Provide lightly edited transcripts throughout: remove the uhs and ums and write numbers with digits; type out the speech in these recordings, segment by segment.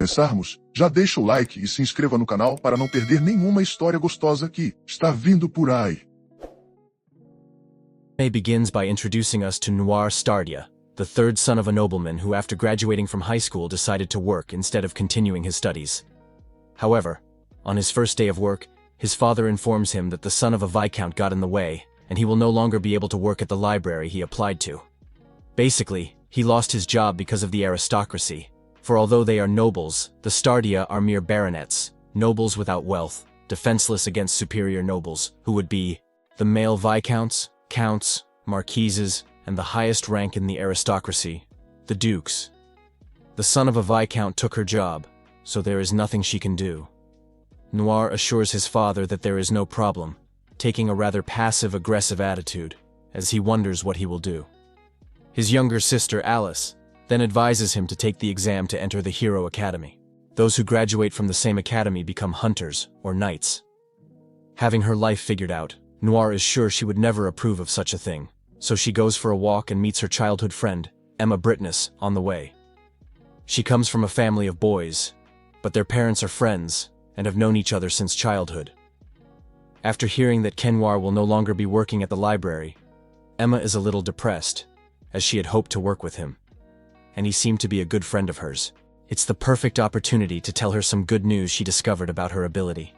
começarmos, já deixa o like e se inscreva no canal para não perder nenhuma história gostosa que está vindo por aí. Begins by introducing us to Noir Stardia, the third son of a nobleman who after graduating from high school decided to work instead of continuing his studies. However, on his first day of work, his father informs him that the son of a viscount got in the way, and he will no longer be able to work at the library he applied to. Basically, he lost his job because of the aristocracy, for although they are nobles, the Stardia are mere baronets, nobles without wealth, defenseless against superior nobles, who would be the male viscounts, counts, marquises, and the highest rank in the aristocracy, the dukes. The son of a viscount took her job, so there is nothing she can do. Noir assures his father that there is no problem, taking a rather passive-aggressive attitude, as he wonders what he will do. His younger sister, Alice, then advises him to take the exam to enter the Hero Academy. Those who graduate from the same academy become hunters, or knights. Having her life figured out, Noir is sure she would never approve of such a thing, so she goes for a walk and meets her childhood friend, Emma Britness, on the way. She comes from a family of boys, but their parents are friends and have known each other since childhood. After hearing that Noir will no longer be working at the library, Emma is a little depressed, as she had hoped to work with him, and he seemed to be a good friend of hers. It's the perfect opportunity to tell her some good news she discovered about her ability.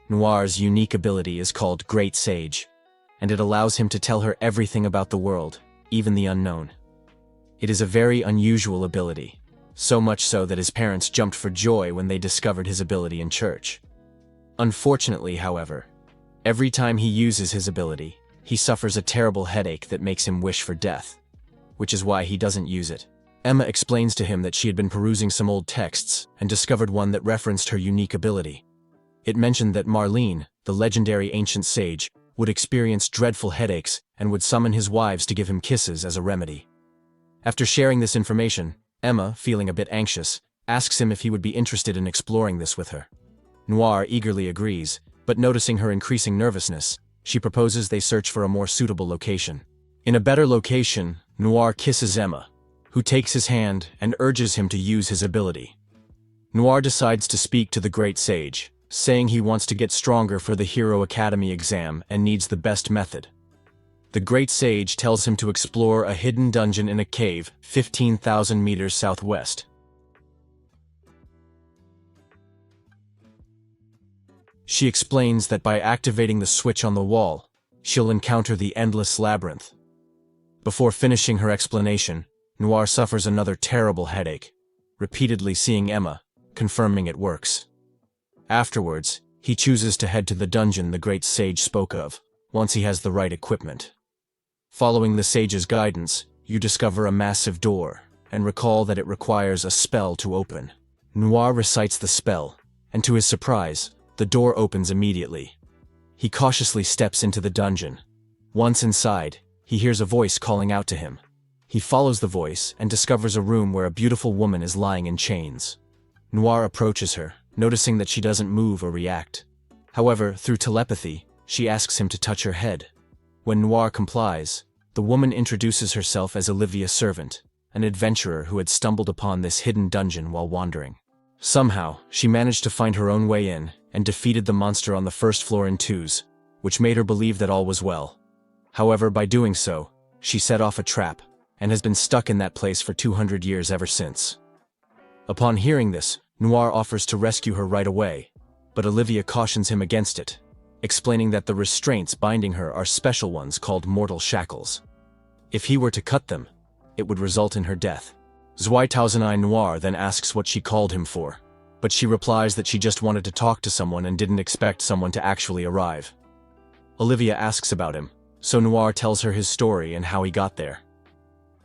Noir's unique ability is called Great Sage, and it allows him to tell her everything about the world, even the unknown. It is a very unusual ability, so much so that his parents jumped for joy when they discovered his ability in church. Unfortunately, however, every time he uses his ability, he suffers a terrible headache that makes him wish for death, which is why he doesn't use it. Emma explains to him that she had been perusing some old texts and discovered one that referenced her unique ability. It mentioned that Marlene, the legendary ancient sage, would experience dreadful headaches and would summon his wives to give him kisses as a remedy. After sharing this information, Emma, feeling a bit anxious, asks him if he would be interested in exploring this with her. Noir eagerly agrees, but noticing her increasing nervousness, she proposes they search for a more suitable location. In a better location, Noir kisses Emma, who takes his hand and urges him to use his ability. Noir decides to speak to the Great Sage, saying he wants to get stronger for the Hero Academy exam and needs the best method. The Great Sage tells him to explore a hidden dungeon in a cave 15,000 meters southwest. She explains that by activating the switch on the wall, she'll encounter the endless labyrinth. Before finishing her explanation, Noir suffers another terrible headache, repeatedly seeing Emma, confirming it works. Afterwards, he chooses to head to the dungeon the Great Sage spoke of, once he has the right equipment. Following the sage's guidance, you discover a massive door, and recall that it requires a spell to open. Noir recites the spell, and to his surprise, the door opens immediately. He cautiously steps into the dungeon. Once inside, he hears a voice calling out to him. He follows the voice and discovers a room where a beautiful woman is lying in chains. Noir approaches her, noticing that she doesn't move or react. However, through telepathy, she asks him to touch her head. When Noir complies, the woman introduces herself as Olivia's servant, an adventurer who had stumbled upon this hidden dungeon while wandering. Somehow, she managed to find her own way in and defeated the monster on the first floor in twos, which made her believe that all was well. However, by doing so, she set off a trap, and has been stuck in that place for 200 years ever since. Upon hearing this, Noir offers to rescue her right away, but Olivia cautions him against it, explaining that the restraints binding her are special ones called mortal shackles. If he were to cut them, it would result in her death. Zwaitausenei Noir then asks what she called him for, but she replies that she just wanted to talk to someone and didn't expect someone to actually arrive. Olivia asks about him, so Noir tells her his story and how he got there.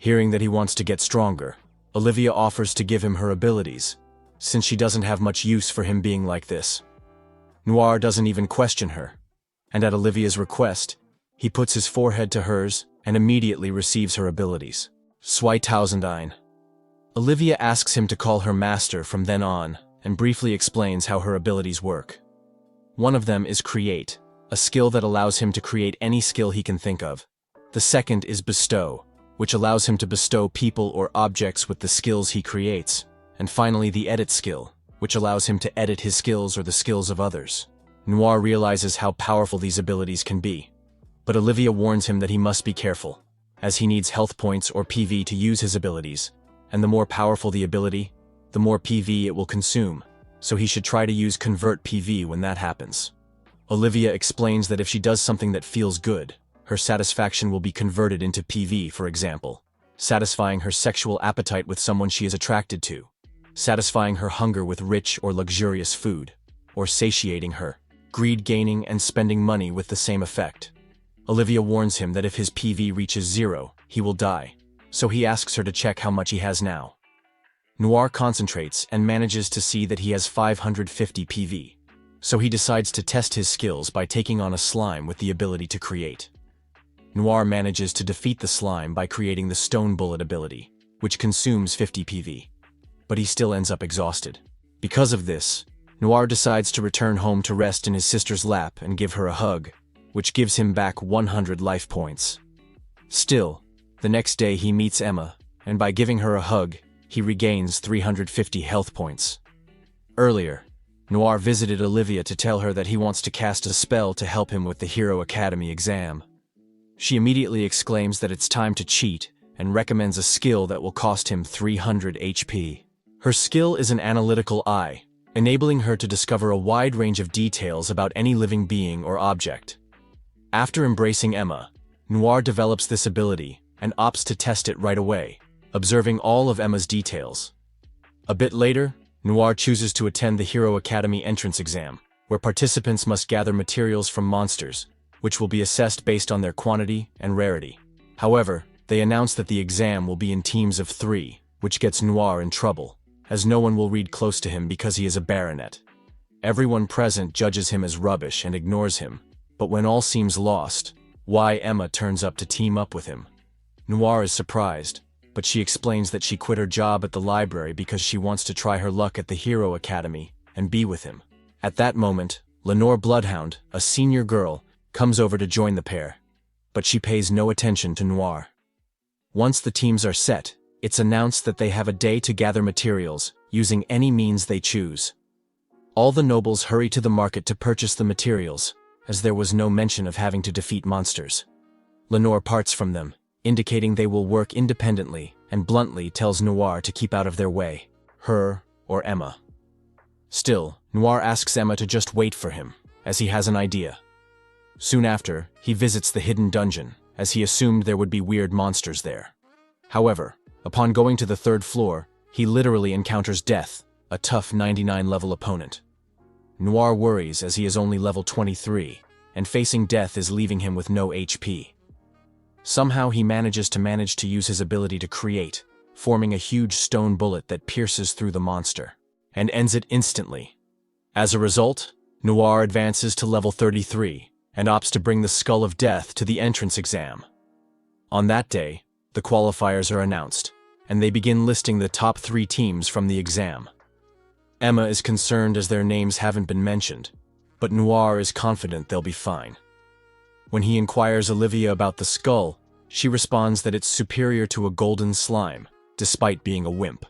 Hearing that he wants to get stronger, Olivia offers to give him her abilities, since she doesn't have much use for him being like this. Noir doesn't even question her, and at Olivia's request, he puts his forehead to hers and immediately receives her abilities. Zwaitausendein. Olivia asks him to call her master from then on and briefly explains how her abilities work. One of them is Create, a skill that allows him to create any skill he can think of. The second is Bestow, which allows him to bestow people or objects with the skills he creates. and finally the edit skill, which allows him to edit his skills or the skills of others. Noir realizes how powerful these abilities can be, but Olivia warns him that he must be careful, as he needs health points or PV to use his abilities, and the more powerful the ability, the more PV it will consume, so he should try to use Convert PV when that happens. Olivia explains that if she does something that feels good, her satisfaction will be converted into PV, for example, satisfying her sexual appetite with someone she is attracted to, satisfying her hunger with rich or luxurious food, or satiating her greed, gaining and spending money with the same effect. Olivia warns him that if his PV reaches 0, he will die, so he asks her to check how much he has now. Noir concentrates and manages to see that he has 550 PV, so he decides to test his skills by taking on a slime with the ability to create. Noir manages to defeat the slime by creating the Stone Bullet ability, which consumes 50 PV, but he still ends up exhausted. Because of this, Noir decides to return home to rest in his sister's lap and give her a hug, which gives him back 100 life points. Still, the next day he meets Emma, and by giving her a hug, he regains 350 health points. Earlier, Noir visited Olivia to tell her that he wants to cast a spell to help him with the Hero Academy exam. She immediately exclaims that it's time to cheat and recommends a skill that will cost him 300 HP. Her skill is an analytical eye, enabling her to discover a wide range of details about any living being or object. After embracing Emma, Noir develops this ability and opts to test it right away, observing all of Emma's details. A bit later, Noir chooses to attend the Hero Academy entrance exam, where participants must gather materials from monsters, which will be assessed based on their quantity and rarity. However, they announce that the exam will be in teams of 3, which gets Noir in trouble, as no one will read close to him because he is a baronet. Everyone present judges him as rubbish and ignores him, but when all seems lost, Emma turns up to team up with him. Noir is surprised, but she explains that she quit her job at the library because she wants to try her luck at the Hero Academy and be with him. At that moment, Lenore Bloodhound, a senior girl, comes over to join the pair, but she pays no attention to Noir. Once the teams are set, it's announced that they have a day to gather materials, using any means they choose. All the nobles hurry to the market to purchase the materials, as there was no mention of having to defeat monsters. Lenore parts from them, indicating they will work independently, and bluntly tells Noir to keep out of their way, her or Emma. Still, Noir asks Emma to just wait for him, as he has an idea. Soon after, he visits the hidden dungeon, as he assumed there would be weird monsters there. However, upon going to the 3rd floor, he literally encounters Death, a tough 99-level opponent. Noir worries as he is only level 23, and facing Death is leaving him with no HP. Somehow he manages to use his ability to create, forming a huge stone bullet that pierces through the monster, and ends it instantly. As a result, Noir advances to level 33, and opts to bring the Skull of Death to the entrance exam. On that day, the qualifiers are announced, and they begin listing the top 3 teams from the exam. Emma is concerned as their names haven't been mentioned, but Noir is confident they'll be fine. When he inquires Olivia about the skull, she responds that it's superior to a golden slime, despite being a wimp.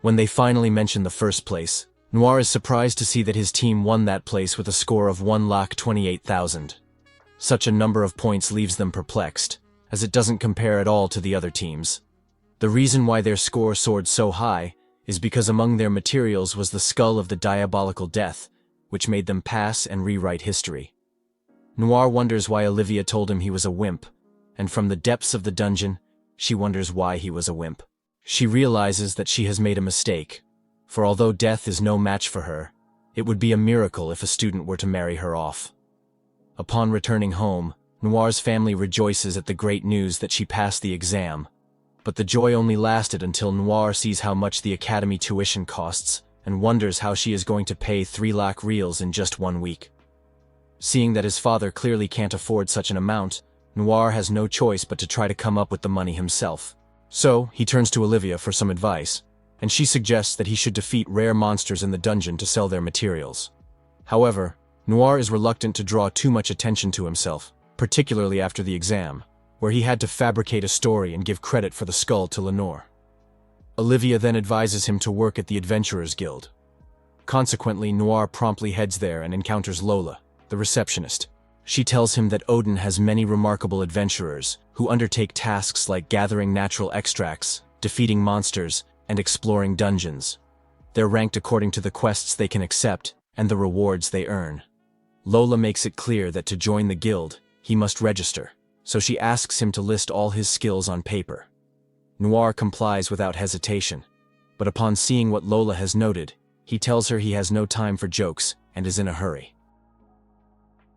When they finally mention the first place, Noir is surprised to see that his team won that place with a score of 128,000. Such a number of points leaves them perplexed, as it doesn't compare at all to the other teams. The reason why their score soared so high is because among their materials was the skull of the diabolical Death, which made them pass and rewrite history. Noir wonders why Olivia told him he was a wimp, and from the depths of the dungeon, she wonders why he was a wimp. She realizes that she has made a mistake, for although Death is no match for her, it would be a miracle if a student were to marry her off. Upon returning home, Noir's family rejoices at the great news that she passed the exam, but the joy only lasted until Noir sees how much the academy tuition costs and wonders how she is going to pay 3 lakh reals in just 1 week. Seeing that his father clearly can't afford such an amount, Noir has no choice but to try to come up with the money himself. So, he turns to Olivia for some advice, and she suggests that he should defeat rare monsters in the dungeon to sell their materials. However, Noir is reluctant to draw too much attention to himself, particularly after the exam, where he had to fabricate a story and give credit for the skull to Lenore. Olivia then advises him to work at the Adventurers Guild. Consequently, Noir promptly heads there and encounters Lola, the receptionist. She tells him that Odin has many remarkable adventurers who undertake tasks like gathering natural extracts, defeating monsters, and exploring dungeons. They're ranked according to the quests they can accept and the rewards they earn. Lola makes it clear that to join the guild, he must register, so she asks him to list all his skills on paper. Noir complies without hesitation, but upon seeing what Lola has noted, he tells her he has no time for jokes and is in a hurry.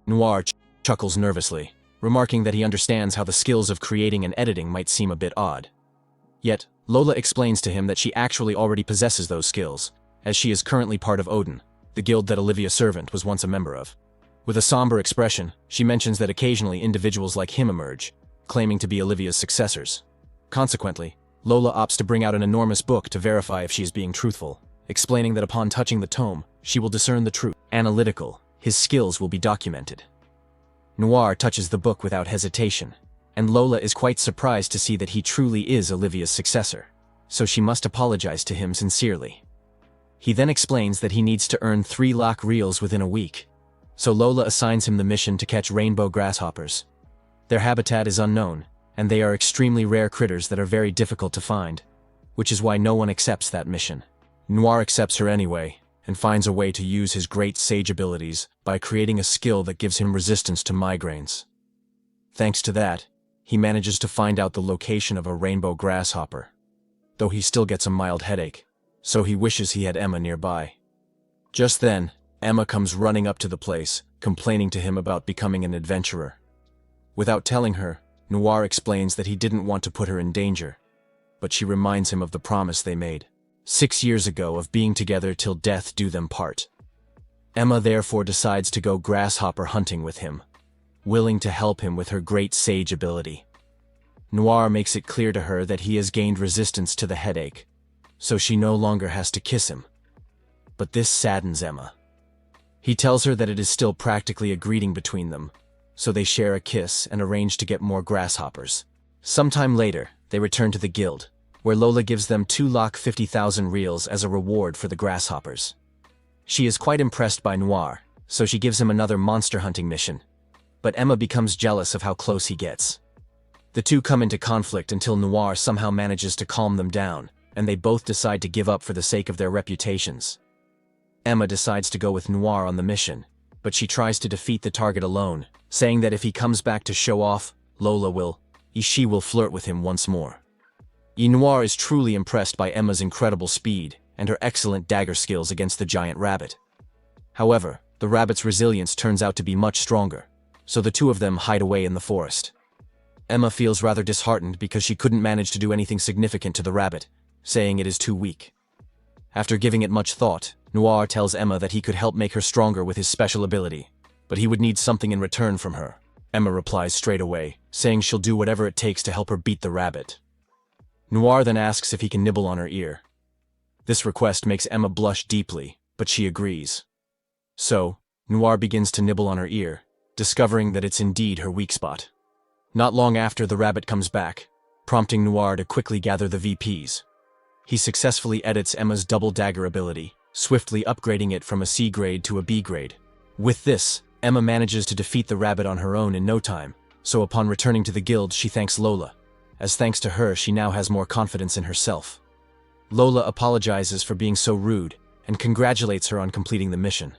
Noir chuckles nervously, remarking that he understands how the skills of creating and editing might seem a bit odd. Yet, Lola explains to him that she actually already possesses those skills, as she is currently part of Odin, the guild that Olivia Servant was once a member of. With a somber expression, she mentions that occasionally individuals like him emerge, claiming to be Olivia's successors. Consequently, Lola opts to bring out an enormous book to verify if she is being truthful, explaining that upon touching the tome, she will discern the truth. Analytical, his skills will be documented. Noir touches the book without hesitation, and Lola is quite surprised to see that he truly is Olivia's successor, so she must apologize to him sincerely. He then explains that he needs to earn 3 lakh reals within a week, so Lola assigns him the mission to catch rainbow grasshoppers. Their habitat is unknown, and they are extremely rare critters that are very difficult to find, which is why no one accepts that mission. Noir accepts her anyway, and finds a way to use his great sage abilities by creating a skill that gives him resistance to migraines. Thanks to that, he manages to find out the location of a rainbow grasshopper, though he still gets a mild headache, so he wishes he had Emma nearby. Just then, Emma comes running up to the place, complaining to him about becoming an adventurer. Without telling her, Noir explains that he didn't want to put her in danger, but she reminds him of the promise they made 6 years ago of being together till death do them part. Emma therefore decides to go grasshopper hunting with him, willing to help him with her great sage ability. Noir makes it clear to her that he has gained resistance to the headache, so she no longer has to kiss him. But this saddens Emma. He tells her that it is still practically a greeting between them, so they share a kiss and arrange to get more grasshoppers. Sometime later, they return to the guild, where Lola gives them 2,50,000 reals as a reward for the grasshoppers. She is quite impressed by Noir, so she gives him another monster hunting mission, but Emma becomes jealous of how close he gets. The two come into conflict until Noir somehow manages to calm them down, and they both decide to give up for the sake of their reputations. Emma decides to go with Noir on the mission, but she tries to defeat the target alone, saying that if he comes back to show off, she will flirt with him once more. Noir is truly impressed by Emma's incredible speed and her excellent dagger skills against the giant rabbit. However, the rabbit's resilience turns out to be much stronger, so the two of them hide away in the forest. Emma feels rather disheartened because she couldn't manage to do anything significant to the rabbit, saying it is too weak. After giving it much thought, Noir tells Emma that he could help make her stronger with his special ability, but he would need something in return from her. Emma replies straight away, saying she'll do whatever it takes to help her beat the rabbit. Noir then asks if he can nibble on her ear. This request makes Emma blush deeply, but she agrees. So, Noir begins to nibble on her ear, discovering that it's indeed her weak spot. Not long after, the rabbit comes back, prompting Noir to quickly gather the VPs. He successfully edits Emma's double dagger ability, swiftly upgrading it from a C grade to a B grade. With this, Emma manages to defeat the rabbit on her own in no time, so upon returning to the guild she thanks Lola, as thanks to her she now has more confidence in herself. Lola apologizes for being so rude and congratulates her on completing the mission.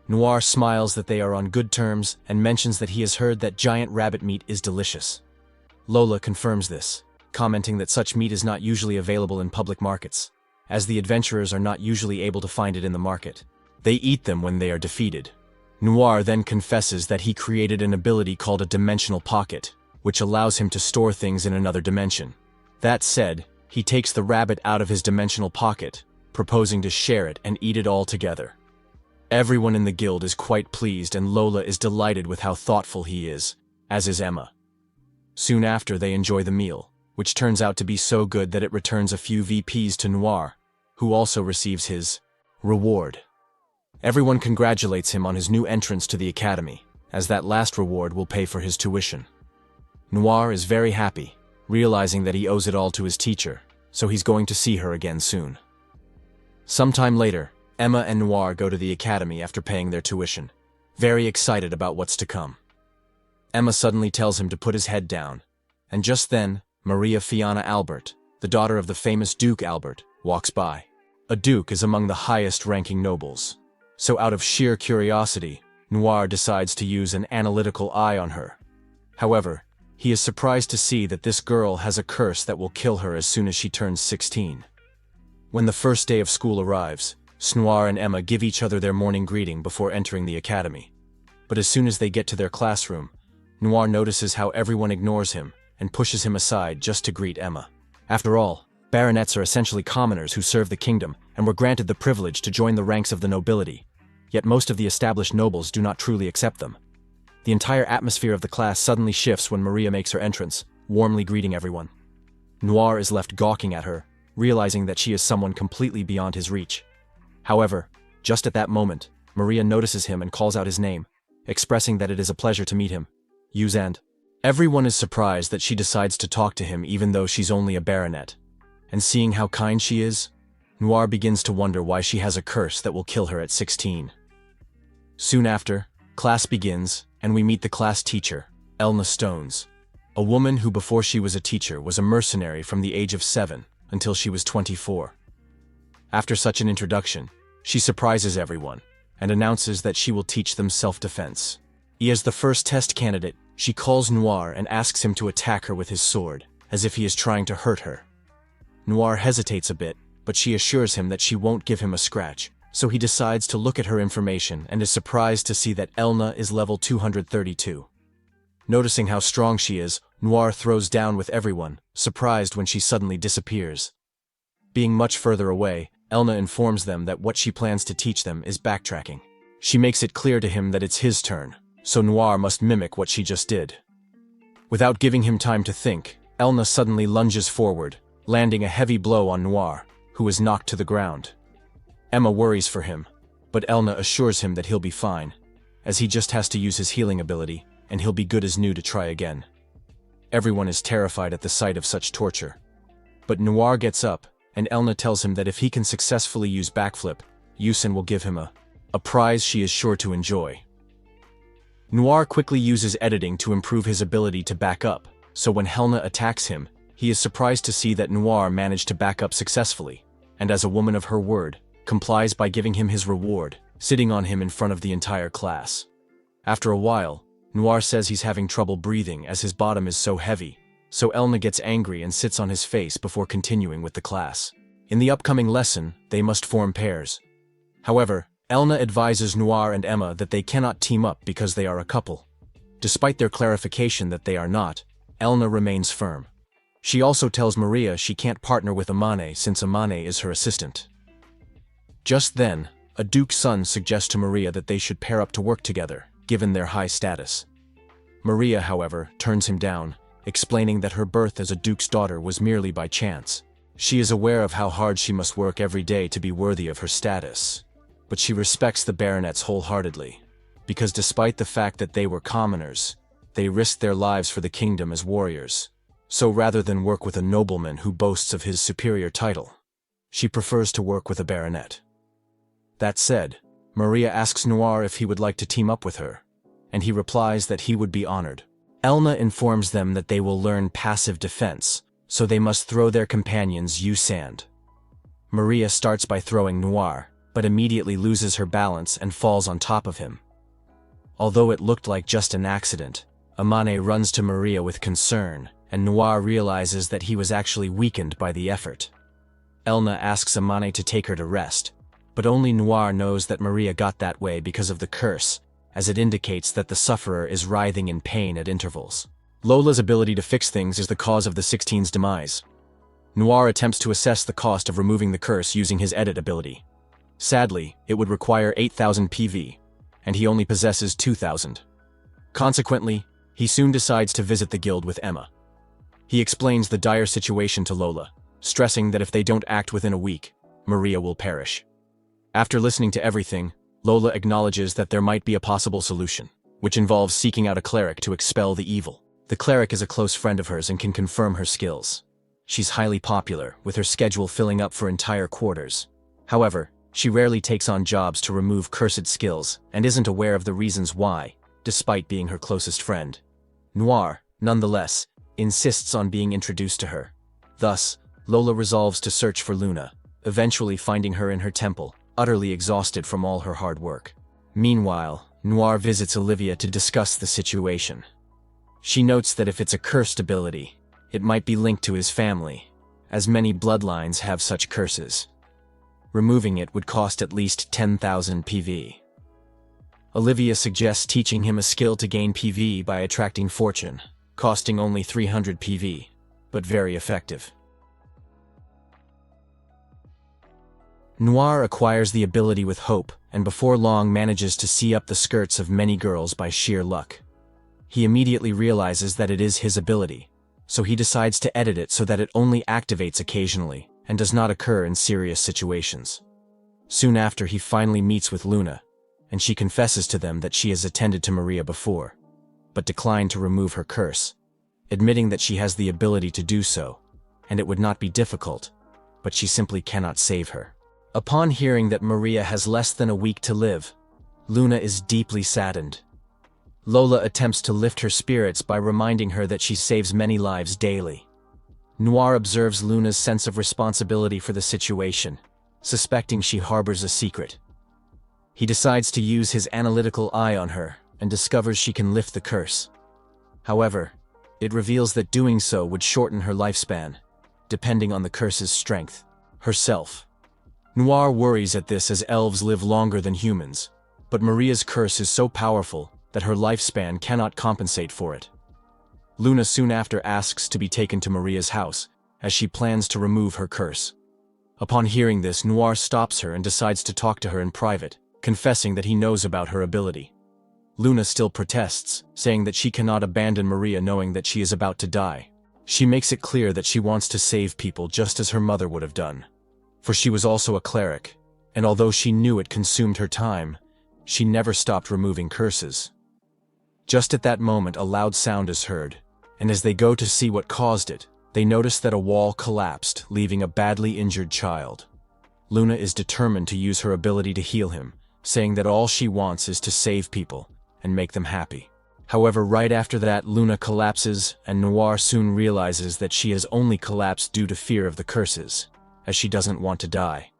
Noir smiles that they are on good terms and mentions that he has heard that giant rabbit meat is delicious. Lola confirms this, commenting that such meat is not usually available in public markets, as the adventurers are not usually able to find it in the market. They eat them when they are defeated. Noir then confesses that he created an ability called a dimensional pocket, which allows him to store things in another dimension. That said, he takes the rabbit out of his dimensional pocket, proposing to share it and eat it all together. Everyone in the guild is quite pleased, and Lola is delighted with how thoughtful he is, as is Emma. Soon after, they enjoy the meal, which turns out to be so good that it returns a few VPs to Noir, who also receives his reward. Everyone congratulates him on his new entrance to the academy, as that last reward will pay for his tuition. Noir is very happy, realizing that he owes it all to his teacher, so he's going to see her again soon. Sometime later, Emma and Noir go to the academy after paying their tuition, very excited about what's to come. Emma suddenly tells him to put his head down, and just then, Maria Fiona Albert, the daughter of the famous Duke Albert, walks by. A duke is among the highest-ranking nobles, so out of sheer curiosity, Noir decides to use an analytical eye on her. However, he is surprised to see that this girl has a curse that will kill her as soon as she turns 16. When the first day of school arrives, Noir and Emma give each other their morning greeting before entering the academy. But as soon as they get to their classroom, Noir notices how everyone ignores him and pushes him aside just to greet Emma. After all, baronets are essentially commoners who serve the kingdom and were granted the privilege to join the ranks of the nobility, yet most of the established nobles do not truly accept them. The entire atmosphere of the class suddenly shifts when Maria makes her entrance, warmly greeting everyone. Noir is left gawking at her, realizing that she is someone completely beyond his reach. However, just at that moment, Maria notices him and calls out his name, expressing that it is a pleasure to meet him. Uzand. Everyone is surprised that she decides to talk to him even though she's only a baronet. And seeing how kind she is, Noir begins to wonder why she has a curse that will kill her at 16. Soon after, class begins, and we meet the class teacher, Elna Stones, a woman who before she was a teacher was a mercenary from the age of 7 until she was 24. After such an introduction, she surprises everyone and announces that she will teach them self-defense. As the first test candidate, she calls Noir and asks him to attack her with his sword, as if he is trying to hurt her. Noir hesitates a bit, but she assures him that she won't give him a scratch, so he decides to look at her information and is surprised to see that Elna is level 232. Noticing how strong she is, Noir throws down with everyone, surprised when she suddenly disappears. Being much further away, Elna informs them that what she plans to teach them is backtracking. She makes it clear to him that it's his turn, so Noir must mimic what she just did. Without giving him time to think, Elna suddenly lunges forward, landing a heavy blow on Noir, who is knocked to the ground. Emma worries for him, but Elna assures him that he'll be fine, as he just has to use his healing ability, and he'll be good as new to try again. Everyone is terrified at the sight of such torture. But Noir gets up, and Elna tells him that if he can successfully use backflip, Yusen will give him a prize she is sure to enjoy. Noir quickly uses editing to improve his ability to back up, so when Helena attacks him, he is surprised to see that Noir managed to back up successfully, and as a woman of her word, complies by giving him his reward, sitting on him in front of the entire class. After a while, Noir says he's having trouble breathing as his bottom is so heavy, so Elna gets angry and sits on his face before continuing with the class. In the upcoming lesson, they must form pairs. However, Elna advises Noir and Emma that they cannot team up because they are a couple. Despite their clarification that they are not, Elna remains firm. She also tells Maria she can't partner with Amane since Amane is her assistant. Just then, a duke's son suggests to Maria that they should pair up to work together, given their high status. Maria, however, turns him down, explaining that her birth as a duke's daughter was merely by chance. She is aware of how hard she must work every day to be worthy of her status. But she respects the baronets wholeheartedly, because despite the fact that they were commoners, they risked their lives for the kingdom as warriors. So rather than work with a nobleman who boasts of his superior title, she prefers to work with a baronet. That said, Maria asks Noir if he would like to team up with her, and he replies that he would be honored. Elna informs them that they will learn passive defense, so they must throw their companions sand. Maria starts by throwing Noir, but immediately loses her balance and falls on top of him. Although it looked like just an accident, Amane runs to Maria with concern, and Noir realizes that he was actually weakened by the effort. Elna asks Amane to take her to rest, but only Noir knows that Maria got that way because of the curse, as it indicates that the sufferer is writhing in pain at intervals. Lola's ability to fix things is the cause of the 16's demise. Noir attempts to assess the cost of removing the curse using his edit ability. Sadly, it would require 8,000 PV, and he only possesses 2,000. Consequently, he soon decides to visit the guild with Emma. He explains the dire situation to Lola, stressing that if they don't act within a week, Maria will perish. After listening to everything, Lola acknowledges that there might be a possible solution, which involves seeking out a cleric to expel the evil. The cleric is a close friend of hers and can confirm her skills. She's highly popular, with her schedule filling up for entire quarters. However, she rarely takes on jobs to remove cursed skills and isn't aware of the reasons why, despite being her closest friend. Noir, nonetheless, insists on being introduced to her. Thus, Lola resolves to search for Luna, eventually finding her in her temple, utterly exhausted from all her hard work. Meanwhile, Noir visits Olivia to discuss the situation. She notes that if it's a cursed ability, it might be linked to his family, as many bloodlines have such curses. Removing it would cost at least 10,000 PV. Olivia suggests teaching him a skill to gain PV by attracting fortune, costing only 300 PV, but very effective. Noir acquires the ability with hope, and before long manages to see up the skirts of many girls by sheer luck. He immediately realizes that it is his ability, so he decides to edit it so that it only activates occasionally and does not occur in serious situations. Soon after, he finally meets with Luna, and she confesses to them that she has attended to Maria before, but declined to remove her curse, admitting that she has the ability to do so, and it would not be difficult, but she simply cannot save her. Upon hearing that Maria has less than a week to live, Luna is deeply saddened. Lola attempts to lift her spirits by reminding her that she saves many lives daily. Noir observes Luna's sense of responsibility for the situation, suspecting she harbors a secret. He decides to use his analytical eye on her and discovers she can lift the curse. However, it reveals that doing so would shorten her lifespan, depending on the curse's strength. Herself. Noir worries at this as elves live longer than humans, but Maria's curse is so powerful that her lifespan cannot compensate for it. Luna soon after asks to be taken to Maria's house, as she plans to remove her curse. Upon hearing this, Noir stops her and decides to talk to her in private, confessing that he knows about her ability. Luna still protests, saying that she cannot abandon Maria knowing that she is about to die. She makes it clear that she wants to save people just as her mother would have done. For she was also a cleric, and although she knew it consumed her time, she never stopped removing curses. Just at that moment, a loud sound is heard, and as they go to see what caused it, they notice that a wall collapsed, leaving a badly injured child. Luna is determined to use her ability to heal him, saying that all she wants is to save people and make them happy. However, right after that, Luna collapses, and Noir soon realizes that she has only collapsed due to fear of the curses, as she doesn't want to die.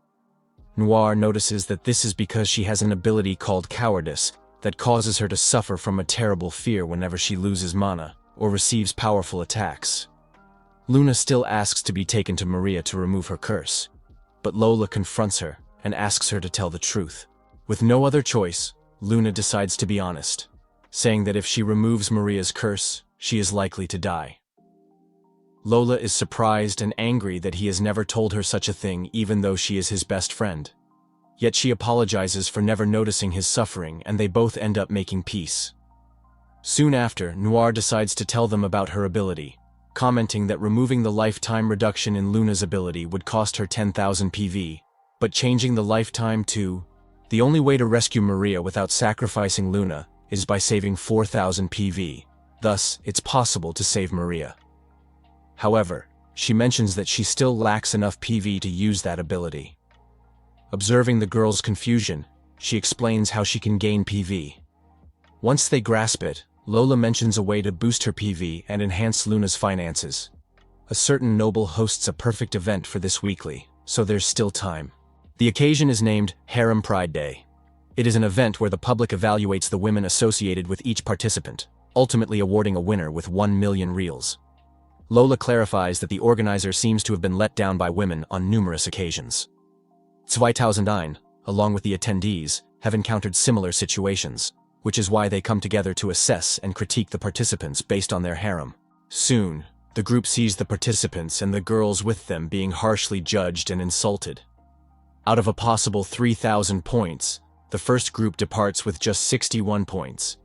Noir notices that this is because she has an ability called cowardice that causes her to suffer from a terrible fear whenever she loses mana or receives powerful attacks. Luna still asks to be taken to Maria to remove her curse, but Lola confronts her and asks her to tell the truth. With no other choice, Luna decides to be honest, saying that if she removes Maria's curse, she is likely to die. Lola is surprised and angry that he has never told her such a thing, even though she is his best friend. Yet she apologizes for never noticing his suffering, and they both end up making peace. Soon after, Noir decides to tell them about her ability, commenting that removing the lifetime reduction in Luna's ability would cost her 10,000 PV, but changing the lifetime to the only way to rescue Maria without sacrificing Luna is by saving 4,000 PV. Thus, it's possible to save Maria. However, she mentions that she still lacks enough PV to use that ability. Observing the girl's confusion, she explains how she can gain PV. Once they grasp it, Lola mentions a way to boost her PV and enhance Luna's finances. A certain noble hosts a perfect event for this weekly, so there's still time. The occasion is named Harem Pride Day. It is an event where the public evaluates the women associated with each participant, ultimately awarding a winner with 1 million reals. Lola clarifies that the organizer seems to have been let down by women on numerous occasions. 2009, along with the attendees, have encountered similar situations, which is why they come together to assess and critique the participants based on their harem. Soon, the group sees the participants and the girls with them being harshly judged and insulted. Out of a possible 3,000 points, the first group departs with just 61 points,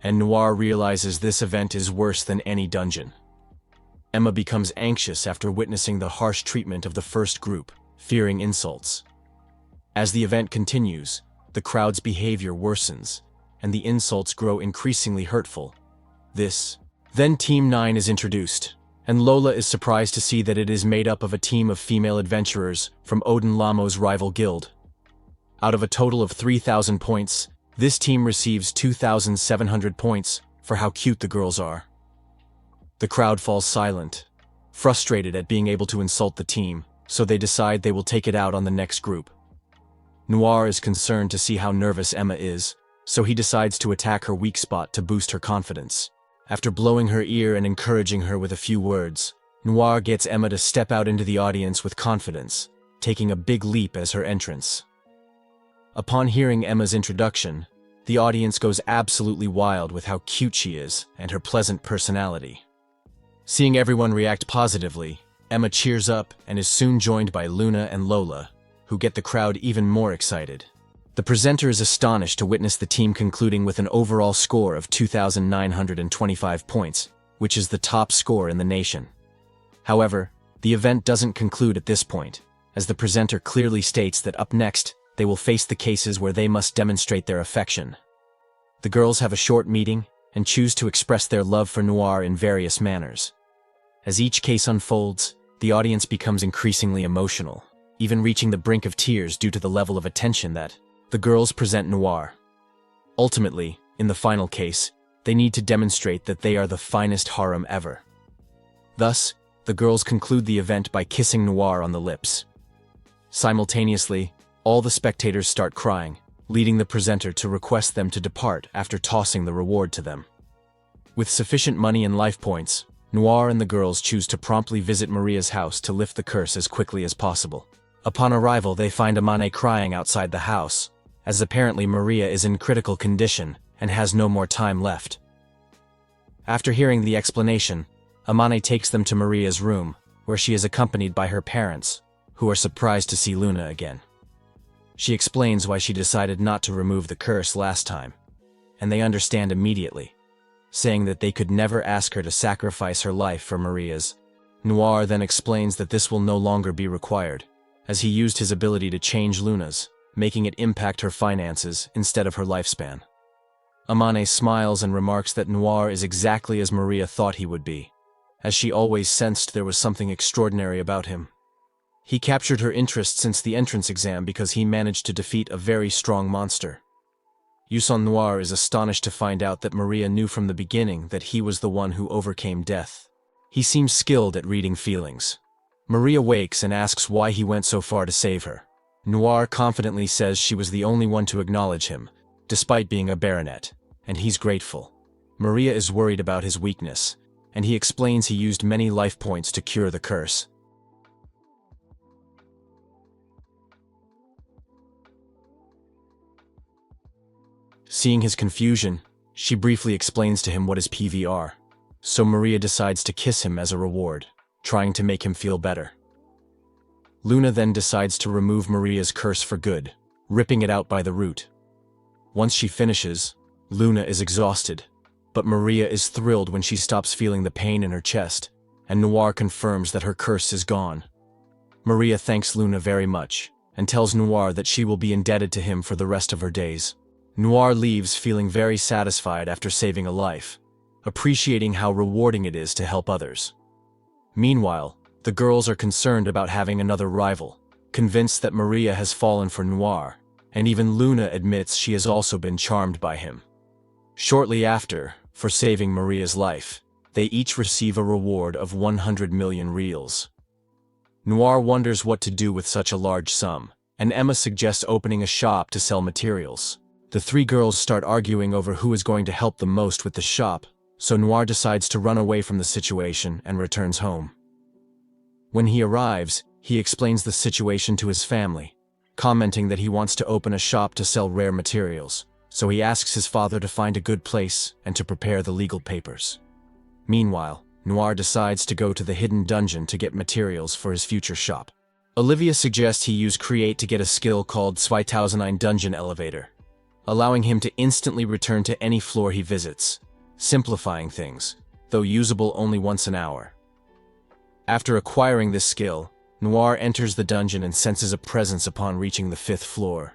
and Noir realizes this event is worse than any dungeon. Emma becomes anxious after witnessing the harsh treatment of the first group, fearing insults. As the event continues, the crowd's behavior worsens, and the insults grow increasingly hurtful. Then Team 9 is introduced. and Lola is surprised to see that it is made up of a team of female adventurers from Odin Lamo's rival guild. Out of a total of 3,000 points, this team receives 2,700 points for how cute the girls are. The crowd falls silent, frustrated at being able to insult the team, so they decide they will take it out on the next group. Noir is concerned to see how nervous Emma is, so he decides to attack her weak spot to boost her confidence. After blowing her ear and encouraging her with a few words, Noir gets Emma to step out into the audience with confidence, taking a big leap as her entrance. Upon hearing Emma's introduction, the audience goes absolutely wild with how cute she is and her pleasant personality. Seeing everyone react positively, Emma cheers up and is soon joined by Luna and Lola, who get the crowd even more excited. The presenter is astonished to witness the team concluding with an overall score of 2,925 points, which is the top score in the nation. However, the event doesn't conclude at this point, as the presenter clearly states that up next, they will face the cases where they must demonstrate their affection. The girls have a short meeting and choose to express their love for Noir in various manners. As each case unfolds, the audience becomes increasingly emotional, even reaching the brink of tears due to the level of attention that the girls present Noir. Ultimately, in the final case, they need to demonstrate that they are the finest harem ever. Thus, the girls conclude the event by kissing Noir on the lips. Simultaneously, all the spectators start crying, leading the presenter to request them to depart after tossing the reward to them. With sufficient money and life points, Noir and the girls choose to promptly visit Maria's house to lift the curse as quickly as possible. Upon arrival, they find Amane crying outside the house, as apparently Maria is in critical condition and has no more time left. After hearing the explanation, Amane takes them to Maria's room, where she is accompanied by her parents, who are surprised to see Luna again. She explains why she decided not to remove the curse last time, and they understand immediately, saying that they could never ask her to sacrifice her life for Maria's. Noir then explains that this will no longer be required, as he used his ability to change Luna's, making it impact her finances instead of her lifespan. Amane smiles and remarks that Noir is exactly as Maria thought he would be, as she always sensed there was something extraordinary about him. He captured her interest since the entrance exam because he managed to defeat a very strong monster. Yuson Noir is astonished to find out that Maria knew from the beginning that he was the one who overcame death. He seems skilled at reading feelings. Maria wakes and asks why he went so far to save her. Noir confidently says she was the only one to acknowledge him, despite being a baronet, and he's grateful. Maria is worried about his weakness, and he explains he used many life points to cure the curse. Seeing his confusion, she briefly explains to him what is PVR, so Maria decides to kiss him as a reward, trying to make him feel better. Luna then decides to remove Maria's curse for good, ripping it out by the root. Once she finishes, Luna is exhausted, but Maria is thrilled when she stops feeling the pain in her chest, and Noir confirms that her curse is gone. Maria thanks Luna very much, and tells Noir that she will be indebted to him for the rest of her days. Noir leaves feeling very satisfied after saving a life, appreciating how rewarding it is to help others. Meanwhile, the girls are concerned about having another rival, convinced that Maria has fallen for Noir, and even Luna admits she has also been charmed by him. Shortly after, for saving Maria's life, they each receive a reward of 100 million reals. Noir wonders what to do with such a large sum, and Emma suggests opening a shop to sell materials. The three girls start arguing over who is going to help them most with the shop, so Noir decides to run away from the situation and returns home. When he arrives, he explains the situation to his family, commenting that he wants to open a shop to sell rare materials, so he asks his father to find a good place and to prepare the legal papers. Meanwhile, Noir decides to go to the hidden dungeon to get materials for his future shop. Olivia suggests he use Create to get a skill called 2009 Dungeon Elevator, allowing him to instantly return to any floor he visits, simplifying things, though usable only once an hour. After acquiring this skill, Noir enters the dungeon and senses a presence upon reaching the 5th floor.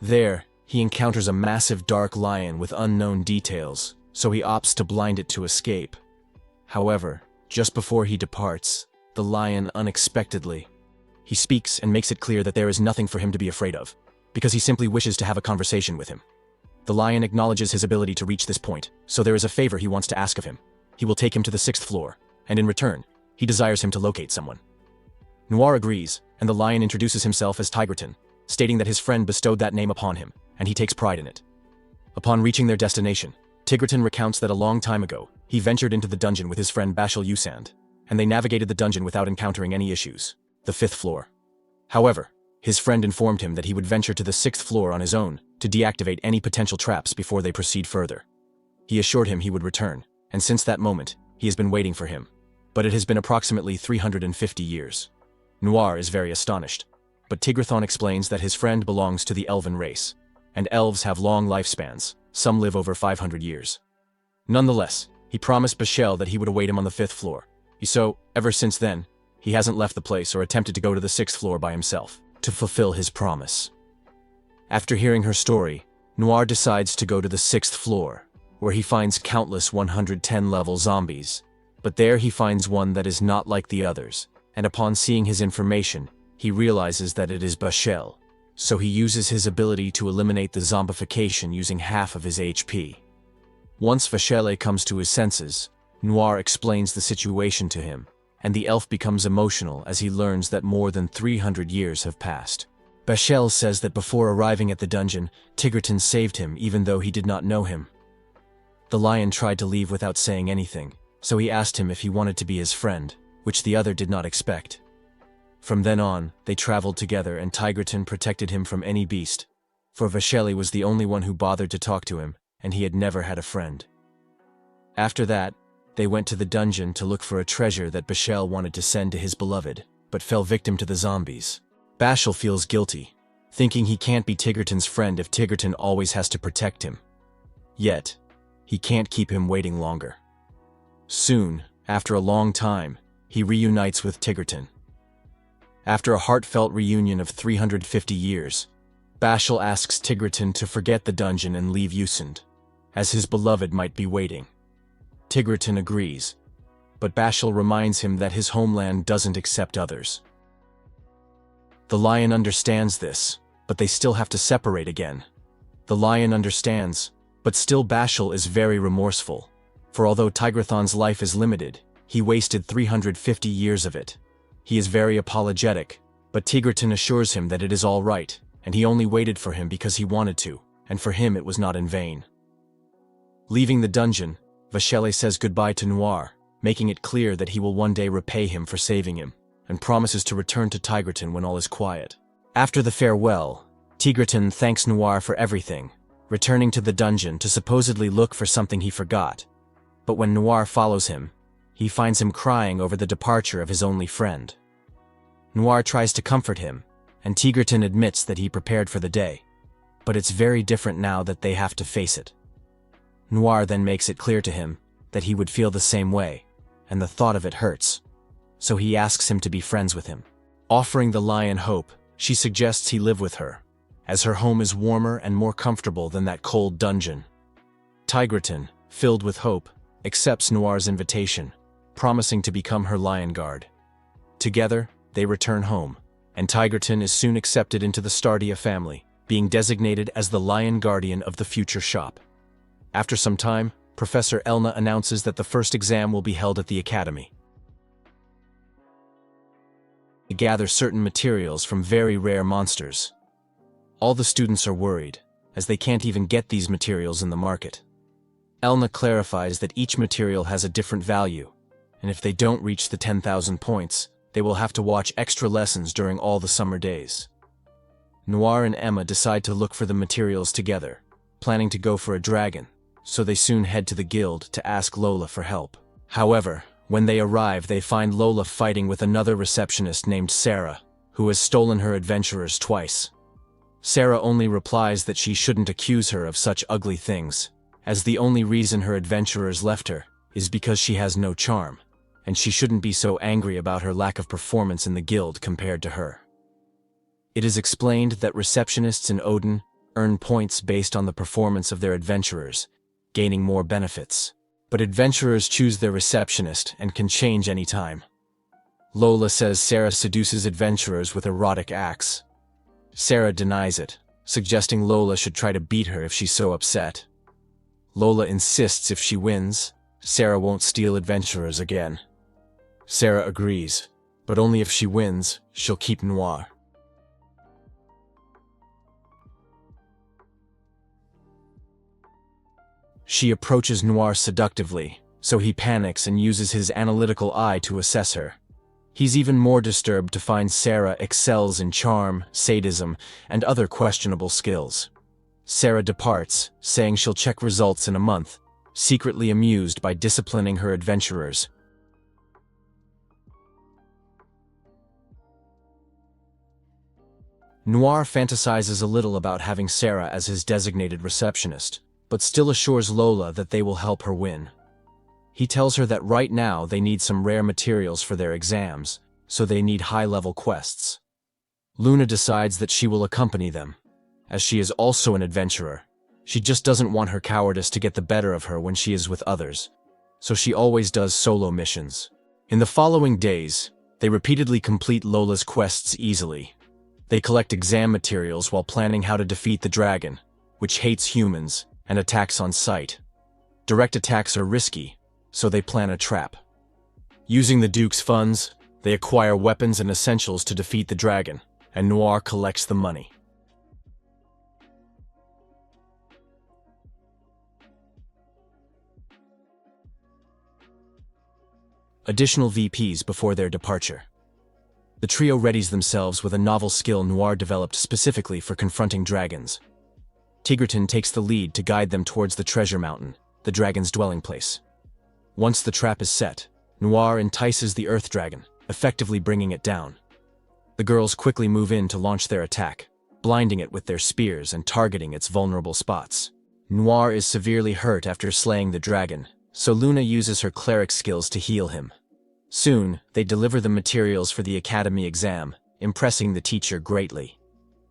There, he encounters a massive dark lion with unknown details, so he opts to blind it to escape. However, Just before he departs, the lion unexpectedly. He speaks and makes it clear that there is nothing for him to be afraid of, because he simply wishes to have a conversation with him. The lion acknowledges his ability to reach this point, so there is a favor he wants to ask of him. He will take him to the 6th floor, and in return, he desires him to locate someone. Noir agrees, and the lion introduces himself as Tigerton, stating that his friend bestowed that name upon him, and he takes pride in it. Upon reaching their destination, Tigerton recounts that a long time ago, he ventured into the dungeon with his friend Bashal Usand, and they navigated the dungeon without encountering any issues, the 5th floor. However, his friend informed him that he would venture to the 6th floor on his own to deactivate any potential traps before they proceed further. He assured him he would return, and since that moment, he has been waiting for him. But it has been approximately 350 years. Noir is very astonished, but Tigrathon explains that his friend belongs to the elven race, and elves have long lifespans, some live over 500 years. Nonetheless, he promised Bashel that he would await him on the 5th floor. So, ever since then, he hasn't left the place or attempted to go to the 6th floor by himself, to fulfill his promise. After hearing her story, Noir decides to go to the 6th floor, where he finds countless 110-level zombies. But there he finds one that is not like the others, and upon seeing his information, he realizes that it is Bashel, so he uses his ability to eliminate the zombification using half of his HP. Once Vachele comes to his senses, Noir explains the situation to him, and the elf becomes emotional as he learns that more than 300 years have passed. Bashel says that before arriving at the dungeon, Tigerton saved him even though he did not know him. The lion tried to leave without saying anything, so he asked him if he wanted to be his friend, which the other did not expect. From then on, they traveled together and Tigerton protected him from any beast, for Vachele was the only one who bothered to talk to him, and he had never had a friend. After that, they went to the dungeon to look for a treasure that Bashel wanted to send to his beloved, but fell victim to the zombies. Bashel feels guilty, thinking he can't be Tigerton's friend if Tigerton always has to protect him. Yet, he can't keep him waiting longer. Soon, after a long time, he reunites with Tigerton. After a heartfelt reunion of 350 years, Bashel asks Tigerton to forget the dungeon and leave Usand, as his beloved might be waiting. Tigerton agrees, but Bashel reminds him that his homeland doesn't accept others. The lion understands this, but they still have to separate again. The lion understands, but still Bashel is very remorseful, for although Tigrathon's life is limited, he wasted 350 years of it. He is very apologetic, but Tigerton assures him that it is all right, and he only waited for him because he wanted to, and for him it was not in vain. Leaving the dungeon, Vachele says goodbye to Noir, making it clear that he will one day repay him for saving him, and promises to return to Tigerton when all is quiet. After the farewell, Tigerton thanks Noir for everything, returning to the dungeon to supposedly look for something he forgot. But when Noir follows him, he finds him crying over the departure of his only friend. Noir tries to comfort him, and Tigerton admits that he prepared for the day, but it's very different now that they have to face it. Noir then makes it clear to him that he would feel the same way, and the thought of it hurts, so he asks him to be friends with him. Offering the lion hope, she suggests he live with her, as her home is warmer and more comfortable than that cold dungeon. Tigerton, filled with hope, accepts Noir's invitation, promising to become her lion guard. Together, they return home, and Tigerton is soon accepted into the Stardia family, being designated as the lion guardian of the future shop. After some time, Professor Elna announces that the first exam will be held at the academy. They gather certain materials from very rare monsters. All the students are worried, as they can't even get these materials in the market. Elna clarifies that each material has a different value, and if they don't reach the 10,000 points, they will have to watch extra lessons during all the summer days. Noir and Emma decide to look for the materials together, planning to go for a dragon, so they soon head to the guild to ask Lola for help. However, when they arrive, they find Lola fighting with another receptionist named Sarah, who has stolen her adventurers twice. Sarah only replies that she shouldn't accuse her of such ugly things, as the only reason her adventurers left her is because she has no charm, and she shouldn't be so angry about her lack of performance in the guild compared to her. It is explained that receptionists in Odin earn points based on the performance of their adventurers, gaining more benefits. But adventurers choose their receptionist and can change any time. Lola says Sarah seduces adventurers with erotic acts. Sarah denies it, suggesting Lola should try to beat her if she's so upset. Lola insists if she wins, Sarah won't steal adventurers again. Sarah agrees, but only if she wins, she'll keep Noir. She approaches Noir seductively, so he panics and uses his analytical eye to assess her. He's even more disturbed to find Sarah excels in charm, sadism, and other questionable skills. Sarah departs, saying she'll check results in a month, secretly amused by disciplining her adventurers. Noir fantasizes a little about having Sarah as his designated receptionist, but still assures Lola that they will help her win. He tells her that right now they need some rare materials for their exams, so they need high-level quests. Luna decides that she will accompany them, as she is also an adventurer. She just doesn't want her cowardice to get the better of her when she is with others, so she always does solo missions. In the following days, they repeatedly complete Lola's quests easily. They collect exam materials while planning how to defeat the dragon, which hates humans and attacks on sight. Direct attacks are risky, so they plan a trap. Using the Duke's funds, they acquire weapons and essentials to defeat the dragon, and Noir collects the money. Additional VPs before their departure. The trio readies themselves with a novel skill Noir developed specifically for confronting dragons. Tigerton takes the lead to guide them towards the treasure mountain, the dragon's dwelling place. Once the trap is set, Noir entices the earth dragon, effectively bringing it down. The girls quickly move in to launch their attack, blinding it with their spears and targeting its vulnerable spots. Noir is severely hurt after slaying the dragon, so Luna uses her cleric skills to heal him. Soon, they deliver the materials for the academy exam, impressing the teacher greatly.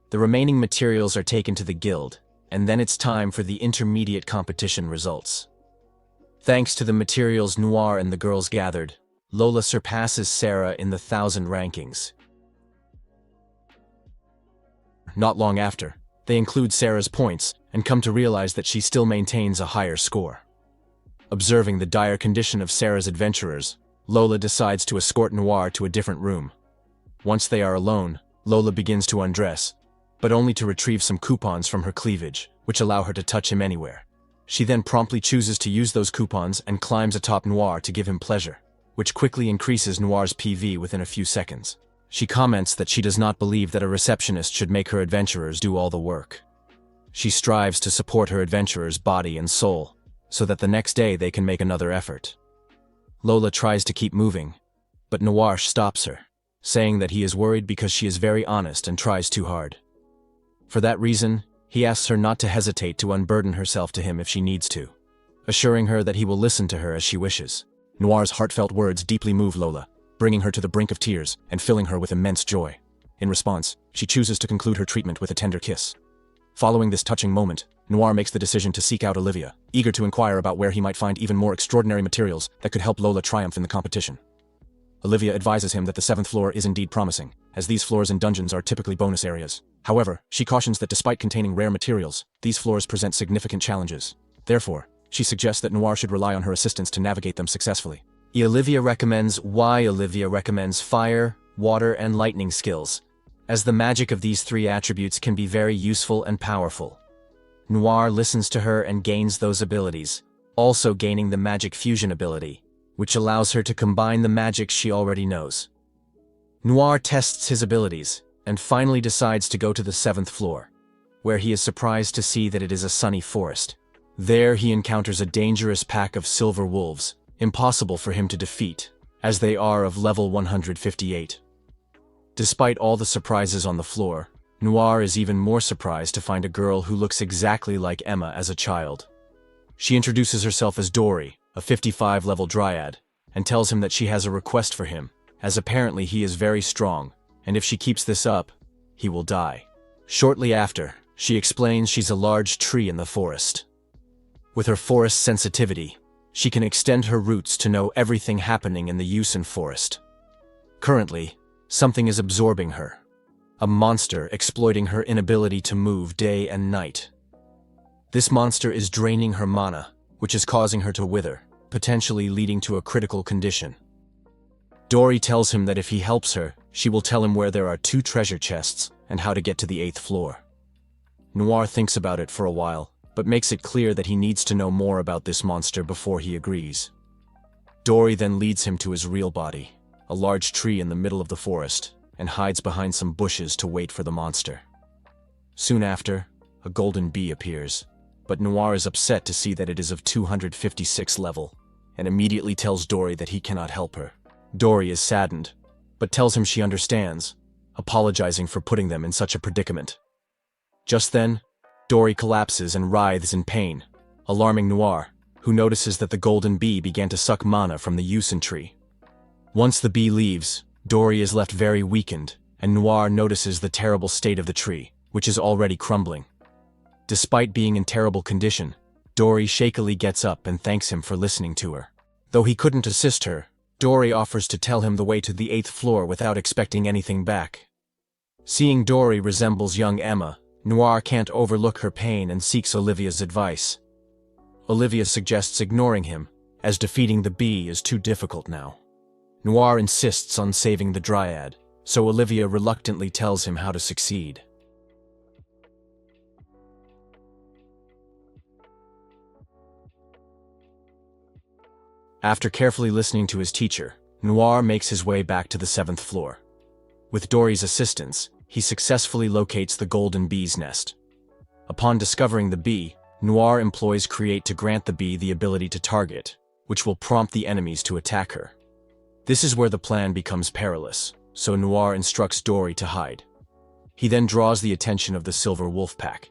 The remaining materials are taken to the guild, and then it's time for the intermediate competition results. Thanks to the materials Noir and the girls gathered, Lola surpasses Sarah in the 1,000 rankings. Not long after, they include Sarah's points and come to realize that she still maintains a higher score. Observing the dire condition of Sarah's adventurers, Lola decides to escort Noir to a different room. Once they are alone, Lola begins to undress, but only to retrieve some coupons from her cleavage, which allow her to touch him anywhere. She then promptly chooses to use those coupons and climbs atop Noir to give him pleasure, which quickly increases Noir's PV within a few seconds. She comments that she does not believe that a receptionist should make her adventurers do all the work. She strives to support her adventurers' body and soul, so that the next day they can make another effort. Lola tries to keep moving, but Noir stops her, saying that he is worried because she is very honest and tries too hard. For that reason, he asks her not to hesitate to unburden herself to him if she needs to, assuring her that he will listen to her as she wishes. Noir's heartfelt words deeply move Lola, bringing her to the brink of tears and filling her with immense joy. In response, she chooses to conclude her treatment with a tender kiss. Following this touching moment, Noir makes the decision to seek out Olivia, eager to inquire about where he might find even more extraordinary materials that could help Lola triumph in the competition. Olivia advises him that the 7th floor is indeed promising, as these floors in dungeons are typically bonus areas. However, she cautions that despite containing rare materials, these floors present significant challenges. Therefore, she suggests that Noir should rely on her assistance to navigate them successfully. Olivia recommends fire, water, and lightning skills, as the magic of these 3 attributes can be very useful and powerful. Noir listens to her and gains those abilities, also gaining the magic fusion ability, which allows her to combine the magic she already knows. Noir tests his abilities, and finally decides to go to the 7th floor, where he is surprised to see that it is a sunny forest. There he encounters a dangerous pack of silver wolves, impossible for him to defeat, as they are of level 158. Despite all the surprises on the floor, Noir is even more surprised to find a girl who looks exactly like Emma as a child. She introduces herself as Dory, a 55-level dryad, and tells him that she has a request for him, as apparently he is very strong, and if she keeps this up, he will die. Shortly after, she explains she's a large tree in the forest. With her forest sensitivity, she can extend her roots to know everything happening in the Yusen forest. Currently, something is absorbing her. A monster exploiting her inability to move day and night. This monster is draining her mana, which is causing her to wither, potentially leading to a critical condition. Dory tells him that if he helps her, she will tell him where there are 2 treasure chests and how to get to the 8th floor. Noir thinks about it for a while, but makes it clear that he needs to know more about this monster before he agrees. Dory then leads him to his real body, a large tree in the middle of the forest, and hides behind some bushes to wait for the monster. Soon after, a golden bee appears, but Noir is upset to see that it is of 256 level, and immediately tells Dory that he cannot help her. Dory is saddened, but tells him she understands, apologizing for putting them in such a predicament. Just then, Dory collapses and writhes in pain, alarming Noir, who notices that the golden bee began to suck mana from the Yusen tree. Once the bee leaves, Dory is left very weakened, and Noir notices the terrible state of the tree, which is already crumbling. Despite being in terrible condition, Dory shakily gets up and thanks him for listening to her. Though he couldn't assist her, Dory offers to tell him the way to the 8th floor without expecting anything back. Seeing Dory resembles young Emma, Noir can't overlook her pain and seeks Olivia's advice. Olivia suggests ignoring him, as defeating the bee is too difficult now. Noir insists on saving the Dryad, so Olivia reluctantly tells him how to succeed. After carefully listening to his teacher, Noir makes his way back to the 7th floor. With Dory's assistance, he successfully locates the golden bee's nest. Upon discovering the bee, Noir employs Create to grant the bee the ability to target, which will prompt the enemies to attack her. This is where the plan becomes perilous, so Noir instructs Dory to hide. He then draws the attention of the Silver Wolf Pack.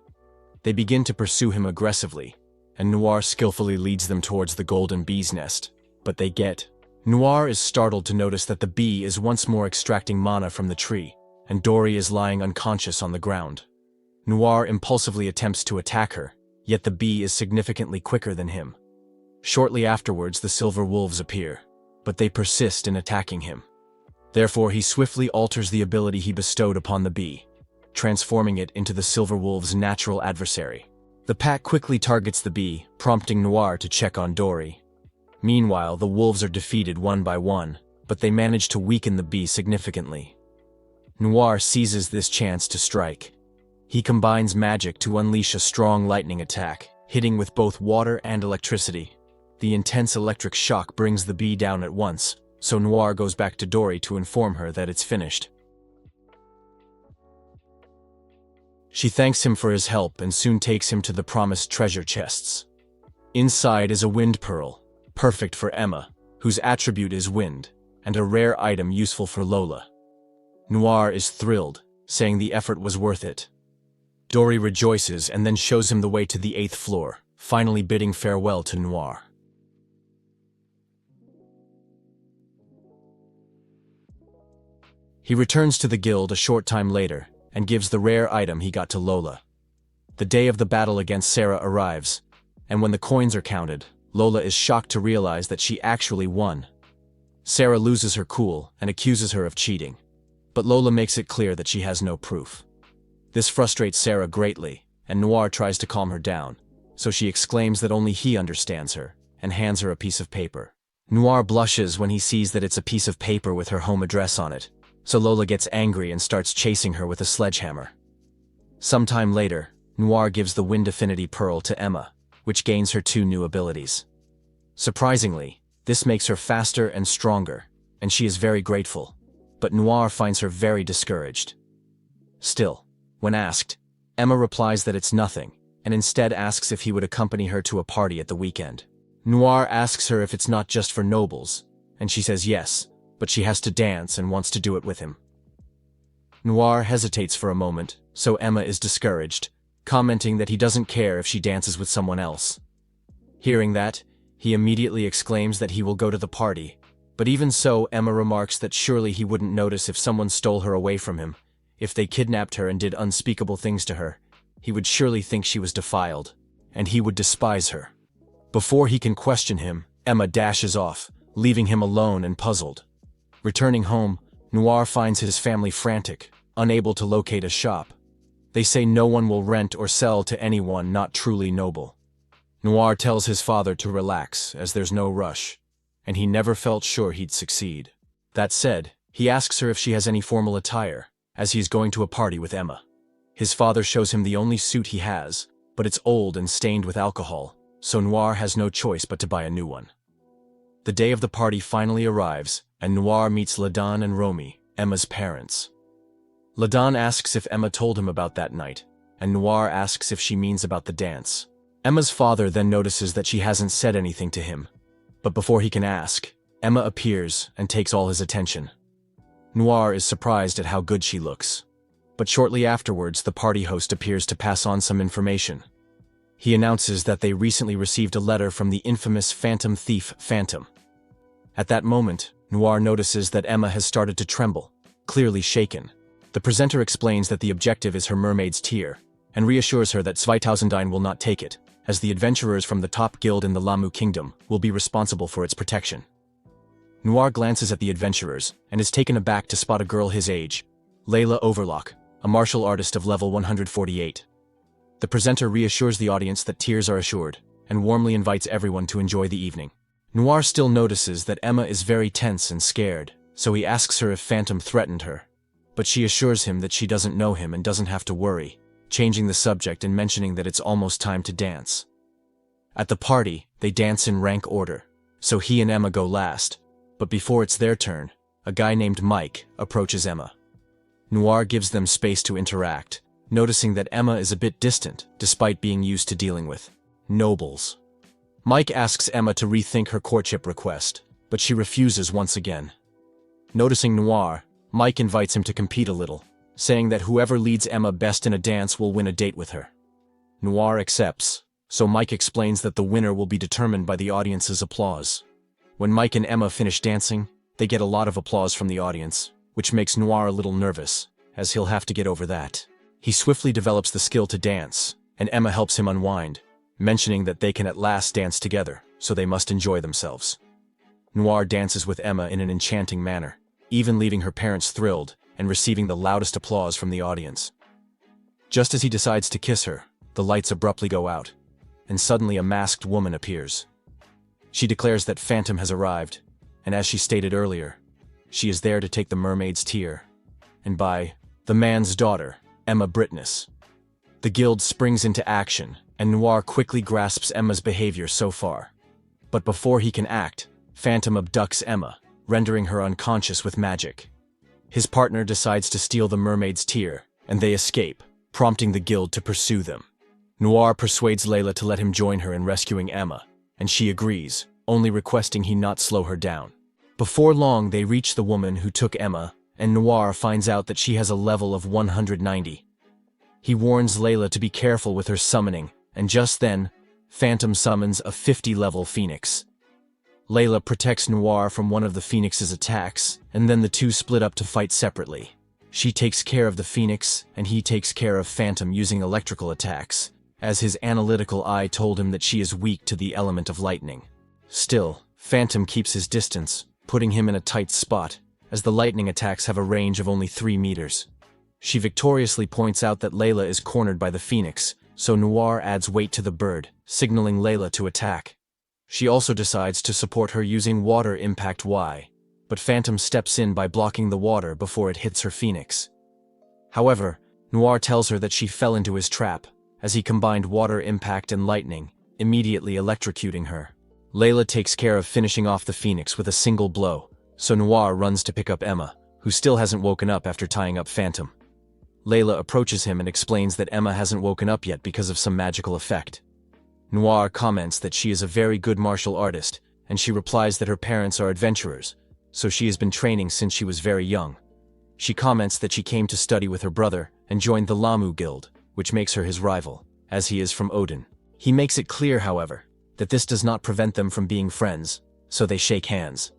They begin to pursue him aggressively, and Noir skillfully leads them towards the golden bee's nest, but they get. Noir is startled to notice that the bee is once more extracting mana from the tree, and Dory is lying unconscious on the ground. Noir impulsively attempts to attack her, yet the bee is significantly quicker than him. Shortly afterwards, the silver wolves appear, but they persist in attacking him. Therefore, he swiftly alters the ability he bestowed upon the bee, transforming it into the silver wolf's natural adversary. The pack quickly targets the bee, prompting Noir to check on Dory. Meanwhile, the wolves are defeated one by one, but they manage to weaken the bee significantly. Noir seizes this chance to strike. He combines magic to unleash a strong lightning attack, hitting with both water and electricity. The intense electric shock brings the bee down at once, so Noir goes back to Dory to inform her that it's finished. She thanks him for his help and soon takes him to the promised treasure chests. Inside is a wind pearl, perfect for Emma, whose attribute is wind, and a rare item useful for Lola. Noir is thrilled, saying the effort was worth it. Dory rejoices and then shows him the way to the 8th floor, finally bidding farewell to Noir. He returns to the guild a short time later and gives the rare item he got to Lola. The day of the battle against Sarah arrives, and when the coins are counted, Lola is shocked to realize that she actually won. Sarah loses her cool and accuses her of cheating, but Lola makes it clear that she has no proof. This frustrates Sarah greatly, and Noir tries to calm her down, so she exclaims that only he understands her, and hands her a piece of paper. Noir blushes when he sees that it's a piece of paper with her home address on it, so Lola gets angry and starts chasing her with a sledgehammer. Sometime later, Noir gives the Wind Affinity Pearl to Emma, which gains her 2 new abilities. Surprisingly, this makes her faster and stronger, and she is very grateful, but Noir finds her very discouraged. Still, when asked, Emma replies that it's nothing, and instead asks if he would accompany her to a party at the weekend. Noir asks her if it's not just for nobles, and she says yes, but she has to dance and wants to do it with him. Noir hesitates for a moment, so Emma is discouraged, commenting that he doesn't care if she dances with someone else. Hearing that, he immediately exclaims that he will go to the party, but even so, Emma remarks that surely he wouldn't notice if someone stole her away from him. If they kidnapped her and did unspeakable things to her, he would surely think she was defiled, and he would despise her. Before he can question him, Emma dashes off, leaving him alone and puzzled. Returning home, Noir finds his family frantic, unable to locate a shop. They say no one will rent or sell to anyone not truly noble. Noir tells his father to relax, as there's no rush, and he never felt sure he'd succeed. That said, he asks her if she has any formal attire, as he's going to a party with Emma. His father shows him the only suit he has, but it's old and stained with alcohol, so Noir has no choice but to buy a new one. The day of the party finally arrives, and Noir meets Ladon and Romy, Emma's parents. Ladon asks if Emma told him about that night, and Noir asks if she means about the dance. Emma's father then notices that she hasn't said anything to him, but before he can ask, Emma appears and takes all his attention. Noir is surprised at how good she looks, but shortly afterwards the party host appears to pass on some information. He announces that they recently received a letter from the infamous phantom thief Phantom. At that moment, Noir notices that Emma has started to tremble, clearly shaken. The presenter explains that the objective is her mermaid's tear, and reassures her that Zweitausendine will not take it, as the adventurers from the top guild in the Lamu Kingdom will be responsible for its protection. Noir glances at the adventurers, and is taken aback to spot a girl his age, Layla Overlock, a martial artist of level 148. The presenter reassures the audience that tears are assured, and warmly invites everyone to enjoy the evening. Noir still notices that Emma is very tense and scared, so he asks her if Phantom threatened her. But she assures him that she doesn't know him and doesn't have to worry, changing the subject and mentioning that it's almost time to dance. At the party, they dance in rank order, so he and Emma go last, but before it's their turn, a guy named Mike approaches Emma. Noir gives them space to interact, noticing that Emma is a bit distant despite being used to dealing with nobles. Mike asks Emma to rethink her courtship request, but she refuses once again. Noticing Noir, Mike invites him to compete a little, saying that whoever leads Emma best in a dance will win a date with her. Noir accepts, so Mike explains that the winner will be determined by the audience's applause. When Mike and Emma finish dancing, they get a lot of applause from the audience, which makes Noir a little nervous, as he'll have to get over that. He swiftly develops the skill to dance, and Emma helps him unwind, mentioning that they can at last dance together, so they must enjoy themselves. Noir dances with Emma in an enchanting manner, even leaving her parents thrilled and receiving the loudest applause from the audience. Just as he decides to kiss her, the lights abruptly go out, and suddenly a masked woman appears. She declares that Phantom has arrived, and as she stated earlier, she is there to take the mermaid's tear, and by the man's daughter, Emma Britness. The guild springs into action, and Noir quickly grasps Emma's behavior so far. But before he can act, Phantom abducts Emma, rendering her unconscious with magic. His partner decides to steal the mermaid's tear, and they escape, prompting the guild to pursue them. Noir persuades Layla to let him join her in rescuing Emma, and she agrees, only requesting he not slow her down. Before long, they reach the woman who took Emma, and Noir finds out that she has a level of 190. He warns Layla to be careful with her summoning, and just then, Phantom summons a 50-level phoenix. Layla protects Noir from one of the phoenix's attacks, and then the two split up to fight separately. She takes care of the phoenix, and he takes care of Phantom using electrical attacks, as his analytical eye told him that she is weak to the element of lightning. Still, Phantom keeps his distance, putting him in a tight spot, as the lightning attacks have a range of only 3 meters. She victoriously points out that Layla is cornered by the phoenix, so Noir adds weight to the bird, signaling Layla to attack. She also decides to support her using Water Impact Y, but Phantom steps in by blocking the water before it hits her phoenix. However, Noir tells her that she fell into his trap, as he combined Water Impact and Lightning, immediately electrocuting her. Layla takes care of finishing off the phoenix with a single blow, so Noir runs to pick up Emma, who still hasn't woken up after tying up Phantom. Layla approaches him and explains that Emma hasn't woken up yet because of some magical effect. Noir comments that she is a very good martial artist, and she replies that her parents are adventurers, so she has been training since she was very young. She comments that she came to study with her brother and joined the Lamu Guild, which makes her his rival, as he is from Odin. He makes it clear, however, that this does not prevent them from being friends, so they shake hands.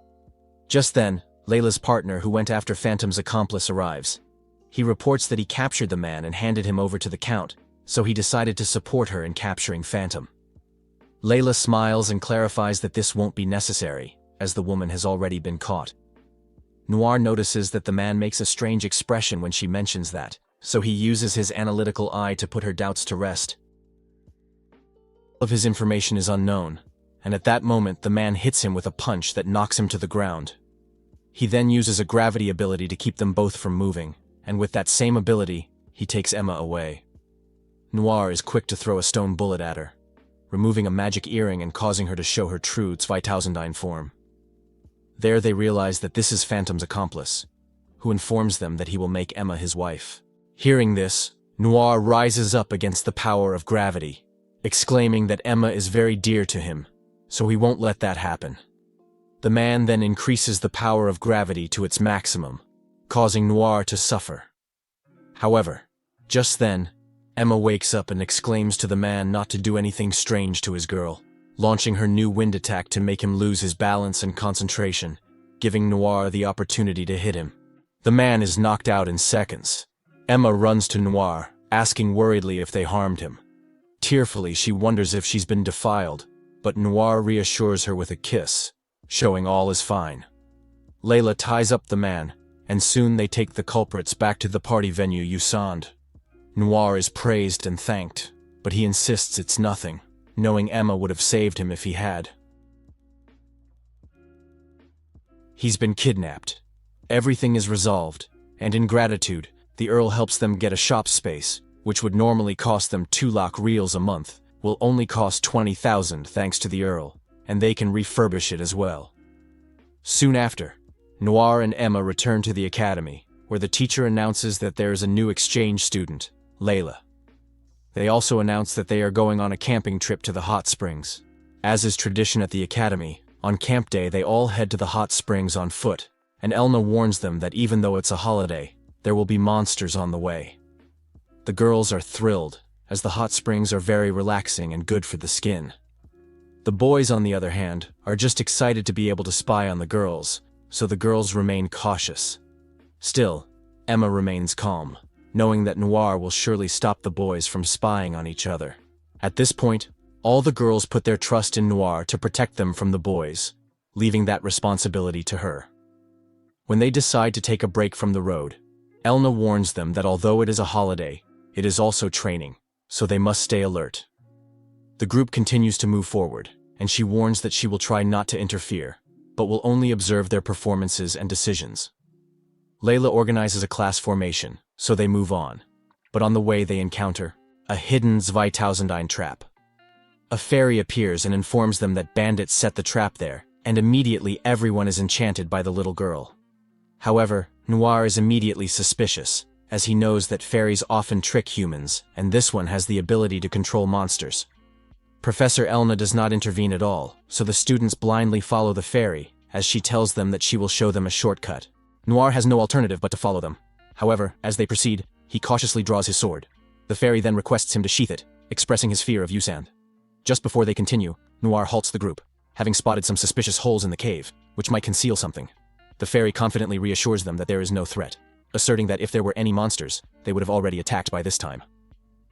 Just then, Layla's partner who went after Phantom's accomplice arrives. He reports that he captured the man and handed him over to the Count, so he decided to support her in capturing Phantom. Layla smiles and clarifies that this won't be necessary, as the woman has already been caught. Noir notices that the man makes a strange expression when she mentions that, so he uses his analytical eye to put her doubts to rest. All of his information is unknown, and at that moment the man hits him with a punch that knocks him to the ground. He then uses a gravity ability to keep them both from moving, and with that same ability, he takes Emma away. Noir is quick to throw a stone bullet at her, removing a magic earring and causing her to show her true 2000 form. There they realize that this is Phantom's accomplice, who informs them that he will make Emma his wife. Hearing this, Noir rises up against the power of gravity, exclaiming that Emma is very dear to him, so he won't let that happen. The man then increases the power of gravity to its maximum, causing Noir to suffer. However, just then, Emma wakes up and exclaims to the man not to do anything strange to his girl, launching her new wind attack to make him lose his balance and concentration, giving Noir the opportunity to hit him. The man is knocked out in seconds. Emma runs to Noir, asking worriedly if they harmed him. Tearfully, she wonders if she's been defiled, but Noir reassures her with a kiss, showing all is fine. Layla ties up the man, and soon they take the culprits back to the party venue Usand. Noir is praised and thanked, but he insists it's nothing, knowing Emma would have saved him if he had. He's been kidnapped. Everything is resolved, and in gratitude, the Earl helps them get a shop space, which would normally cost them 2 lakh reals a month, will only cost 20,000 thanks to the Earl, and they can refurbish it as well. Soon after, Noir and Emma return to the academy, where the teacher announces that there is a new exchange student, Layla. They also announce that they are going on a camping trip to the hot springs. As is tradition at the academy, on camp day they all head to the hot springs on foot, and Elna warns them that even though it's a holiday, there will be monsters on the way. The girls are thrilled, as the hot springs are very relaxing and good for the skin. The boys, on the other hand, are just excited to be able to spy on the girls, so the girls remain cautious. Still, Emma remains calm, knowing that Noir will surely stop the boys from spying on each other. At this point, all the girls put their trust in Noir to protect them from the boys, leaving that responsibility to her. When they decide to take a break from the road, Elna warns them that although it is a holiday, it is also training, so they must stay alert. The group continues to move forward, and she warns that she will try not to interfere, but will only observe their performances and decisions. Layla organizes a class formation, so they move on, but on the way they encounter a hidden 2000 trap. A fairy appears and informs them that bandits set the trap there, and immediately everyone is enchanted by the little girl. However, Noir is immediately suspicious, as he knows that fairies often trick humans, and this one has the ability to control monsters. Professor Elna does not intervene at all, so the students blindly follow the fairy, as she tells them that she will show them a shortcut. Noir has no alternative but to follow them. However, as they proceed, he cautiously draws his sword. The fairy then requests him to sheath it, expressing his fear of Usand. Just before they continue, Noir halts the group, having spotted some suspicious holes in the cave, which might conceal something. The fairy confidently reassures them that there is no threat, asserting that if there were any monsters, they would have already attacked by this time.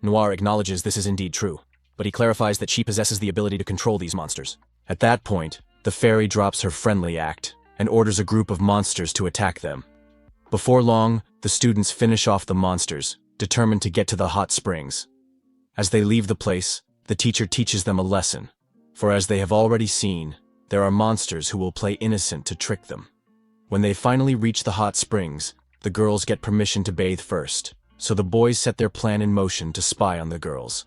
Noir acknowledges this is indeed true, but he clarifies that she possesses the ability to control these monsters. At that point, the fairy drops her friendly act and orders a group of monsters to attack them. Before long, the students finish off the monsters, determined to get to the hot springs. As they leave the place, the teacher teaches them a lesson, for as they have already seen, there are monsters who will play innocent to trick them. When they finally reach the hot springs, the girls get permission to bathe first, so the boys set their plan in motion to spy on the girls.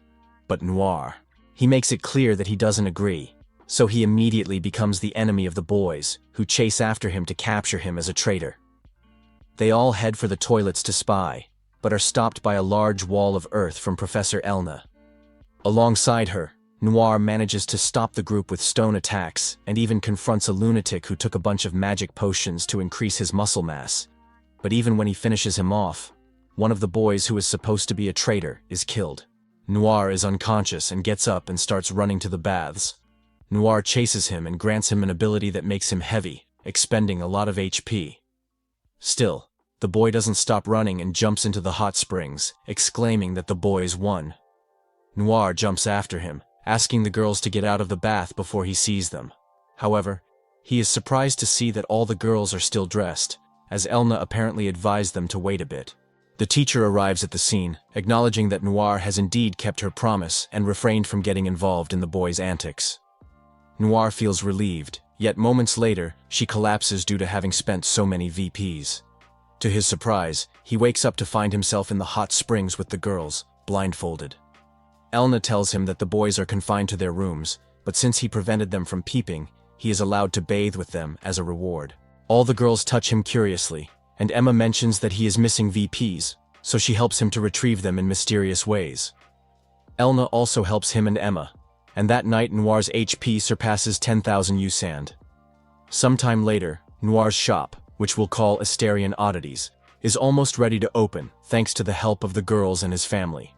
But Noir, he makes it clear that he doesn't agree, so he immediately becomes the enemy of the boys, who chase after him to capture him as a traitor. They all head for the toilets to spy, but are stopped by a large wall of earth from Professor Elna. Alongside her, Noir manages to stop the group with stone attacks and even confronts a lunatic who took a bunch of magic potions to increase his muscle mass. But even when he finishes him off, one of the boys who is supposed to be a traitor is killed. Noir is unconscious and gets up and starts running to the baths. Noir chases him and grants him an ability that makes him heavy, expending a lot of HP. Still, the boy doesn't stop running and jumps into the hot springs, exclaiming that the boys won. Noir jumps after him, asking the girls to get out of the bath before he sees them. However, he is surprised to see that all the girls are still dressed, as Elna apparently advised them to wait a bit. The teacher arrives at the scene, acknowledging that Noir has indeed kept her promise and refrained from getting involved in the boys' antics. Noir feels relieved, yet moments later, she collapses due to having spent so many VPs. To his surprise, he wakes up to find himself in the hot springs with the girls, blindfolded. Elna tells him that the boys are confined to their rooms, but since he prevented them from peeping, he is allowed to bathe with them as a reward. All the girls touch him curiously, and Emma mentions that he is missing VPs, so she helps him to retrieve them in mysterious ways. Elna also helps him and Emma, and that night Noir's HP surpasses 10,000 USAND. Sometime later, Noir's shop, which we'll call Asterian Oddities, is almost ready to open thanks to the help of the girls and his family.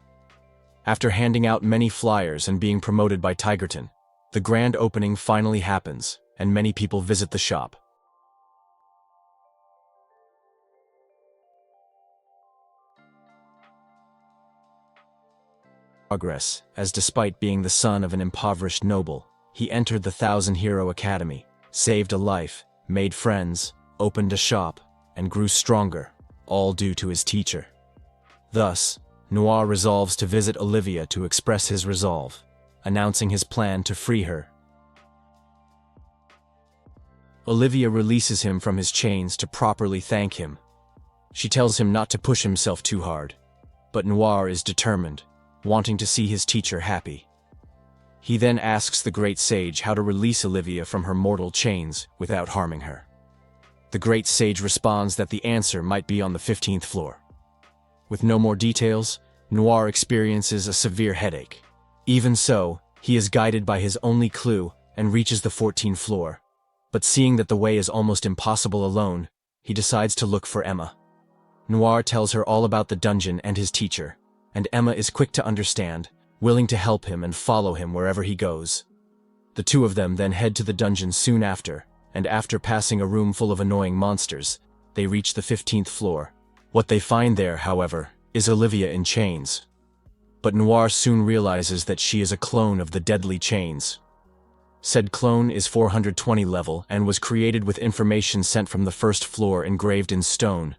After handing out many flyers and being promoted by Tigerton, the grand opening finally happens, and many people visit the shop. Progress, as despite being the son of an impoverished noble, he entered the 1,000 Hero Academy, saved a life, made friends, opened a shop, and grew stronger, all due to his teacher. Thus, Noir resolves to visit Olivia to express his resolve, announcing his plan to free her. Olivia releases him from his chains to properly thank him. She tells him not to push himself too hard, but Noir is determined, wanting to see his teacher happy. He then asks the Great Sage how to release Olivia from her mortal chains without harming her. The Great Sage responds that the answer might be on the 15th floor. With no more details, Noir experiences a severe headache. Even so, he is guided by his only clue and reaches the 14th floor. But seeing that the way is almost impossible alone, he decides to look for Emma. Noir tells her all about the dungeon and his teacher, and Emma is quick to understand, willing to help him and follow him wherever he goes. The two of them then head to the dungeon soon after, and after passing a room full of annoying monsters, they reach the 15th floor. What they find there, however, is Olivia in chains. But Noir soon realizes that she is a clone of the deadly chains. Said clone is 420 level and was created with information sent from the first floor engraved in stone.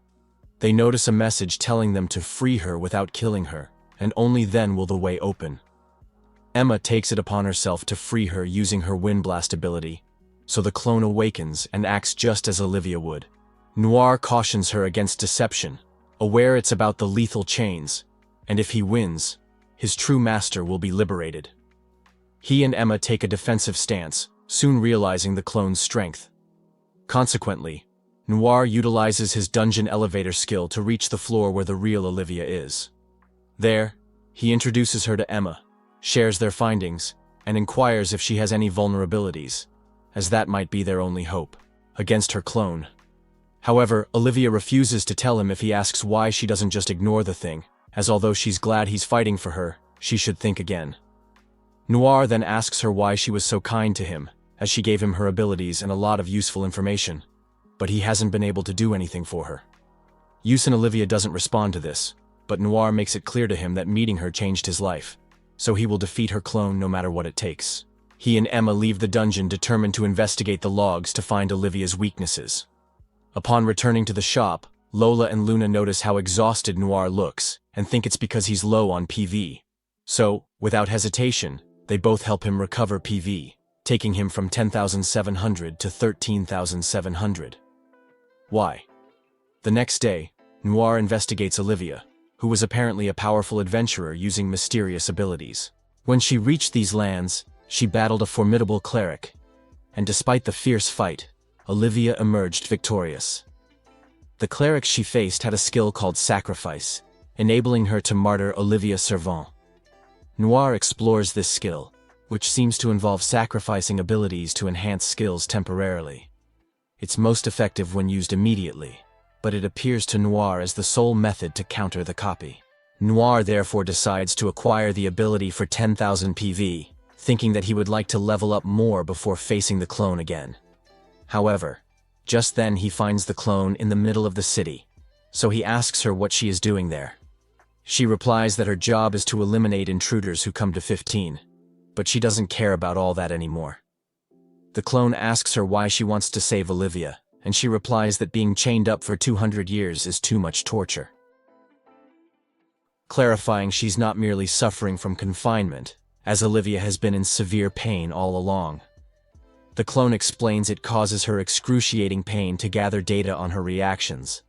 They notice a message telling them to free her without killing her, and only then will the way open. Emma takes it upon herself to free her using her Wind Blast ability, so the clone awakens and acts just as Olivia would. Noir cautions her against deception, aware it's about the lethal chains, and if he wins, his true master will be liberated. He and Emma take a defensive stance, soon realizing the clone's strength. Consequently, Noir utilizes his dungeon elevator skill to reach the floor where the real Olivia is. There, he introduces her to Emma, shares their findings, and inquires if she has any vulnerabilities, as that might be their only hope, against her clone. However, Olivia refuses to tell him if he asks why she doesn't just ignore the thing, as although she's glad he's fighting for her, she should think again. Noir then asks her why she was so kind to him, as she gave him her abilities and a lot of useful information, but he hasn't been able to do anything for her. Yus and Olivia doesn't respond to this, but Noir makes it clear to him that meeting her changed his life, so he will defeat her clone no matter what it takes. He and Emma leave the dungeon determined to investigate the logs to find Olivia's weaknesses. Upon returning to the shop, Lola and Luna notice how exhausted Noir looks and think it's because he's low on PV. So, without hesitation, they both help him recover PV, taking him from 10,700 to 13,700. Why? The next day, Noir investigates Olivia, who was apparently a powerful adventurer using mysterious abilities. When she reached these lands, she battled a formidable cleric, and despite the fierce fight, Olivia emerged victorious. The cleric she faced had a skill called Sacrifice, enabling her to martyr Olivia Servant. Noir explores this skill, which seems to involve sacrificing abilities to enhance skills temporarily. It's most effective when used immediately, but it appears to Noir as the sole method to counter the copy. Noir therefore decides to acquire the ability for 10,000 PV, thinking that he would like to level up more before facing the clone again. However, just then he finds the clone in the middle of the city, so he asks her what she is doing there. She replies that her job is to eliminate intruders who come to 15. but she doesn't care about all that anymore. The clone asks her why she wants to save Olivia, and she replies that being chained up for 200 years is too much torture. Clarifying she's not merely suffering from confinement, as Olivia has been in severe pain all along. The clone explains it causes her excruciating pain to gather data on her reactions.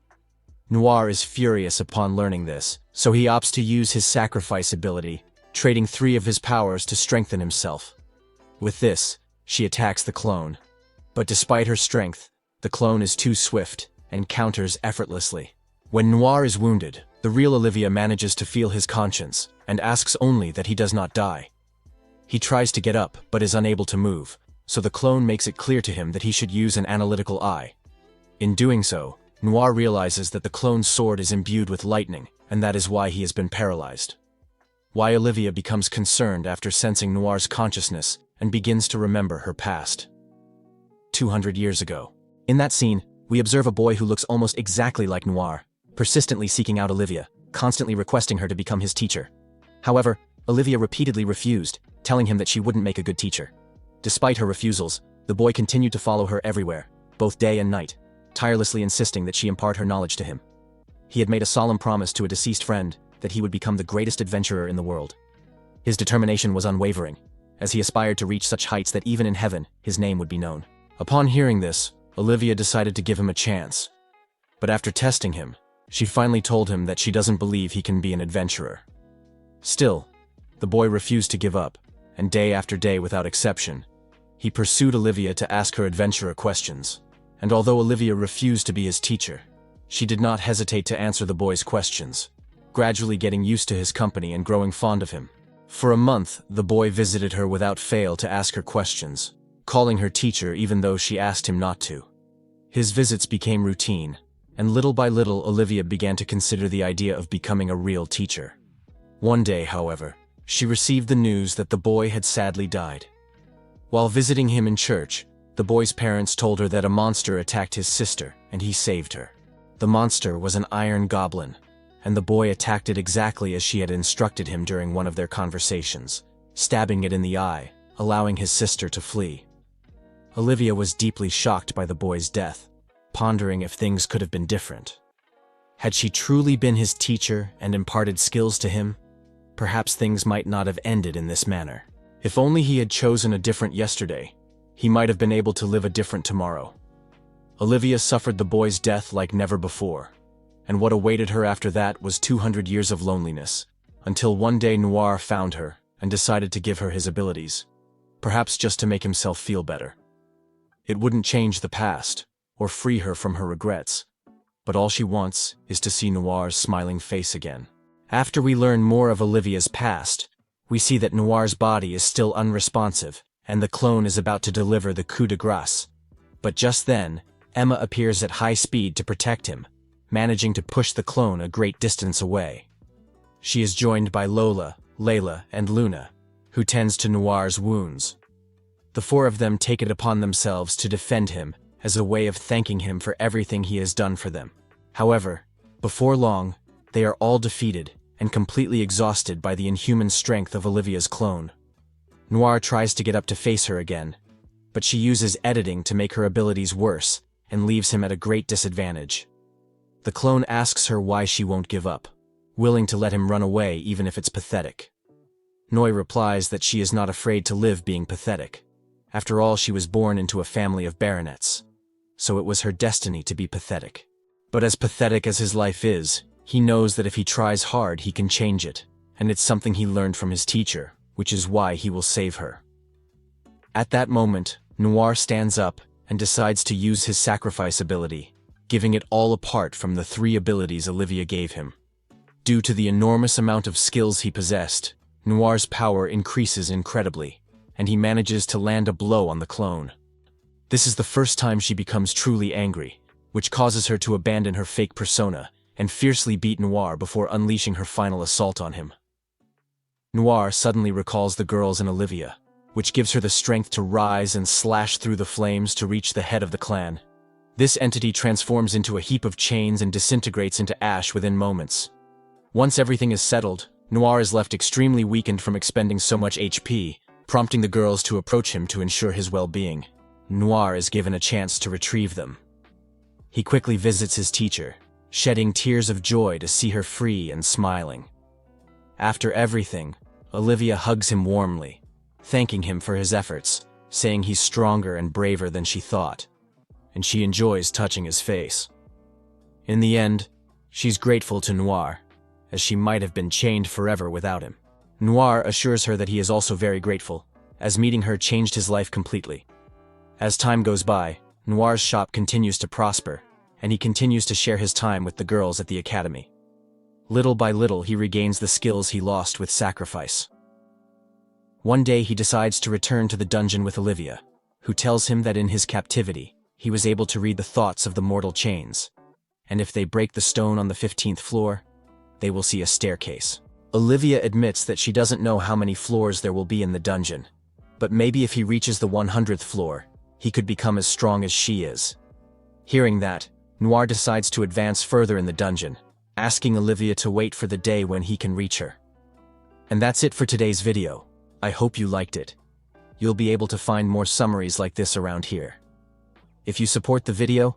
Noir is furious upon learning this, so he opts to use his sacrifice ability, trading 3 of his powers to strengthen himself. With this, she attacks the clone. But despite her strength, the clone is too swift and counters effortlessly. When Noir is wounded, the real Olivia manages to feel his conscience and asks only that he does not die. He tries to get up but is unable to move, so the clone makes it clear to him that he should use an analytical eye. In doing so, Noir realizes that the clone's sword is imbued with lightning, and that is why he has been paralyzed. Why Olivia becomes concerned after sensing Noir's consciousness and begins to remember her past. 200 years ago. In that scene, we observe a boy who looks almost exactly like Noir, persistently seeking out Olivia, constantly requesting her to become his teacher. However, Olivia repeatedly refused, telling him that she wouldn't make a good teacher. Despite her refusals, the boy continued to follow her everywhere, both day and night, tirelessly insisting that she impart her knowledge to him. He had made a solemn promise to a deceased friend that he would become the greatest adventurer in the world. His determination was unwavering, as he aspired to reach such heights that even in heaven, his name would be known. Upon hearing this, Olivia decided to give him a chance. But after testing him, she finally told him that she doesn't believe he can be an adventurer. Still, the boy refused to give up, and day after day without exception, he pursued Olivia to ask her adventurer questions. And although Olivia refused to be his teacher, she did not hesitate to answer the boy's questions, gradually getting used to his company and growing fond of him. For a month, the boy visited her without fail to ask her questions, calling her teacher even though she asked him not to. His visits became routine, and little by little Olivia began to consider the idea of becoming a real teacher. One day, however, she received the news that the boy had sadly died. While visiting him in church, the boy's parents told her that a monster attacked his sister, and he saved her. The monster was an iron goblin, and the boy attacked it exactly as she had instructed him during one of their conversations, stabbing it in the eye, allowing his sister to flee. Olivia was deeply shocked by the boy's death, pondering if things could have been different. Had she truly been his teacher and imparted skills to him, perhaps things might not have ended in this manner. If only he had chosen a different yesterday, he might have been able to live a different tomorrow. Olivia suffered the boy's death like never before, and what awaited her after that was 200 years of loneliness, until one day Noir found her and decided to give her his abilities, perhaps just to make himself feel better. It wouldn't change the past, or free her from her regrets, but all she wants is to see Noir's smiling face again. After we learn more of Olivia's past, we see that Noir's body is still unresponsive, and the clone is about to deliver the coup de grâce. But just then, Emma appears at high speed to protect him, managing to push the clone a great distance away. She is joined by Lola, Layla, and Luna, who tends to Noir's wounds. The 4 of them take it upon themselves to defend him as a way of thanking him for everything he has done for them. However, before long, they are all defeated and completely exhausted by the inhuman strength of Olivia's clone. Noir tries to get up to face her again, but she uses editing to make her abilities worse and leaves him at a great disadvantage. The clone asks her why she won't give up, willing to let him run away even if it's pathetic. Noir replies that she is not afraid to live being pathetic. After all, she was born into a family of baronets, so it was her destiny to be pathetic. But as pathetic as his life is, he knows that if he tries hard, he can change it, and it's something he learned from his teacher, which is why he will save her. At that moment, Noir stands up and decides to use his sacrifice ability, giving it all apart from the 3 abilities Olivia gave him. Due to the enormous amount of skills he possessed, Noir's power increases incredibly, and he manages to land a blow on the clone. This is the first time she becomes truly angry, which causes her to abandon her fake persona and fiercely beat Noir before unleashing her final assault on him. Noir suddenly recalls the girls and Olivia, which gives her the strength to rise and slash through the flames to reach the head of the clan. This entity transforms into a heap of chains and disintegrates into ash within moments. Once everything is settled, Noir is left extremely weakened from expending so much HP, prompting the girls to approach him to ensure his well-being. Noir is given a chance to retrieve them. He quickly visits his teacher, shedding tears of joy to see her free and smiling. After everything, Olivia hugs him warmly, thanking him for his efforts, saying he's stronger and braver than she thought, and she enjoys touching his face. In the end, she's grateful to Noir, as she might have been chained forever without him. Noir assures her that he is also very grateful, as meeting her changed his life completely. As time goes by, Noir's shop continues to prosper, and he continues to share his time with the girls at the academy. Little by little, he regains the skills he lost with sacrifice. One day, he decides to return to the dungeon with Olivia, who tells him that in his captivity, he was able to read the thoughts of the mortal chains, and if they break the stone on the 15th floor, they will see a staircase. Olivia admits that she doesn't know how many floors there will be in the dungeon, but maybe if he reaches the 100th floor, he could become as strong as she is. Hearing that, Noir decides to advance further in the dungeon, asking Olivia to wait for the day when he can reach her. And that's it for today's video. I hope you liked it. You'll be able to find more summaries like this around here. If you support the video,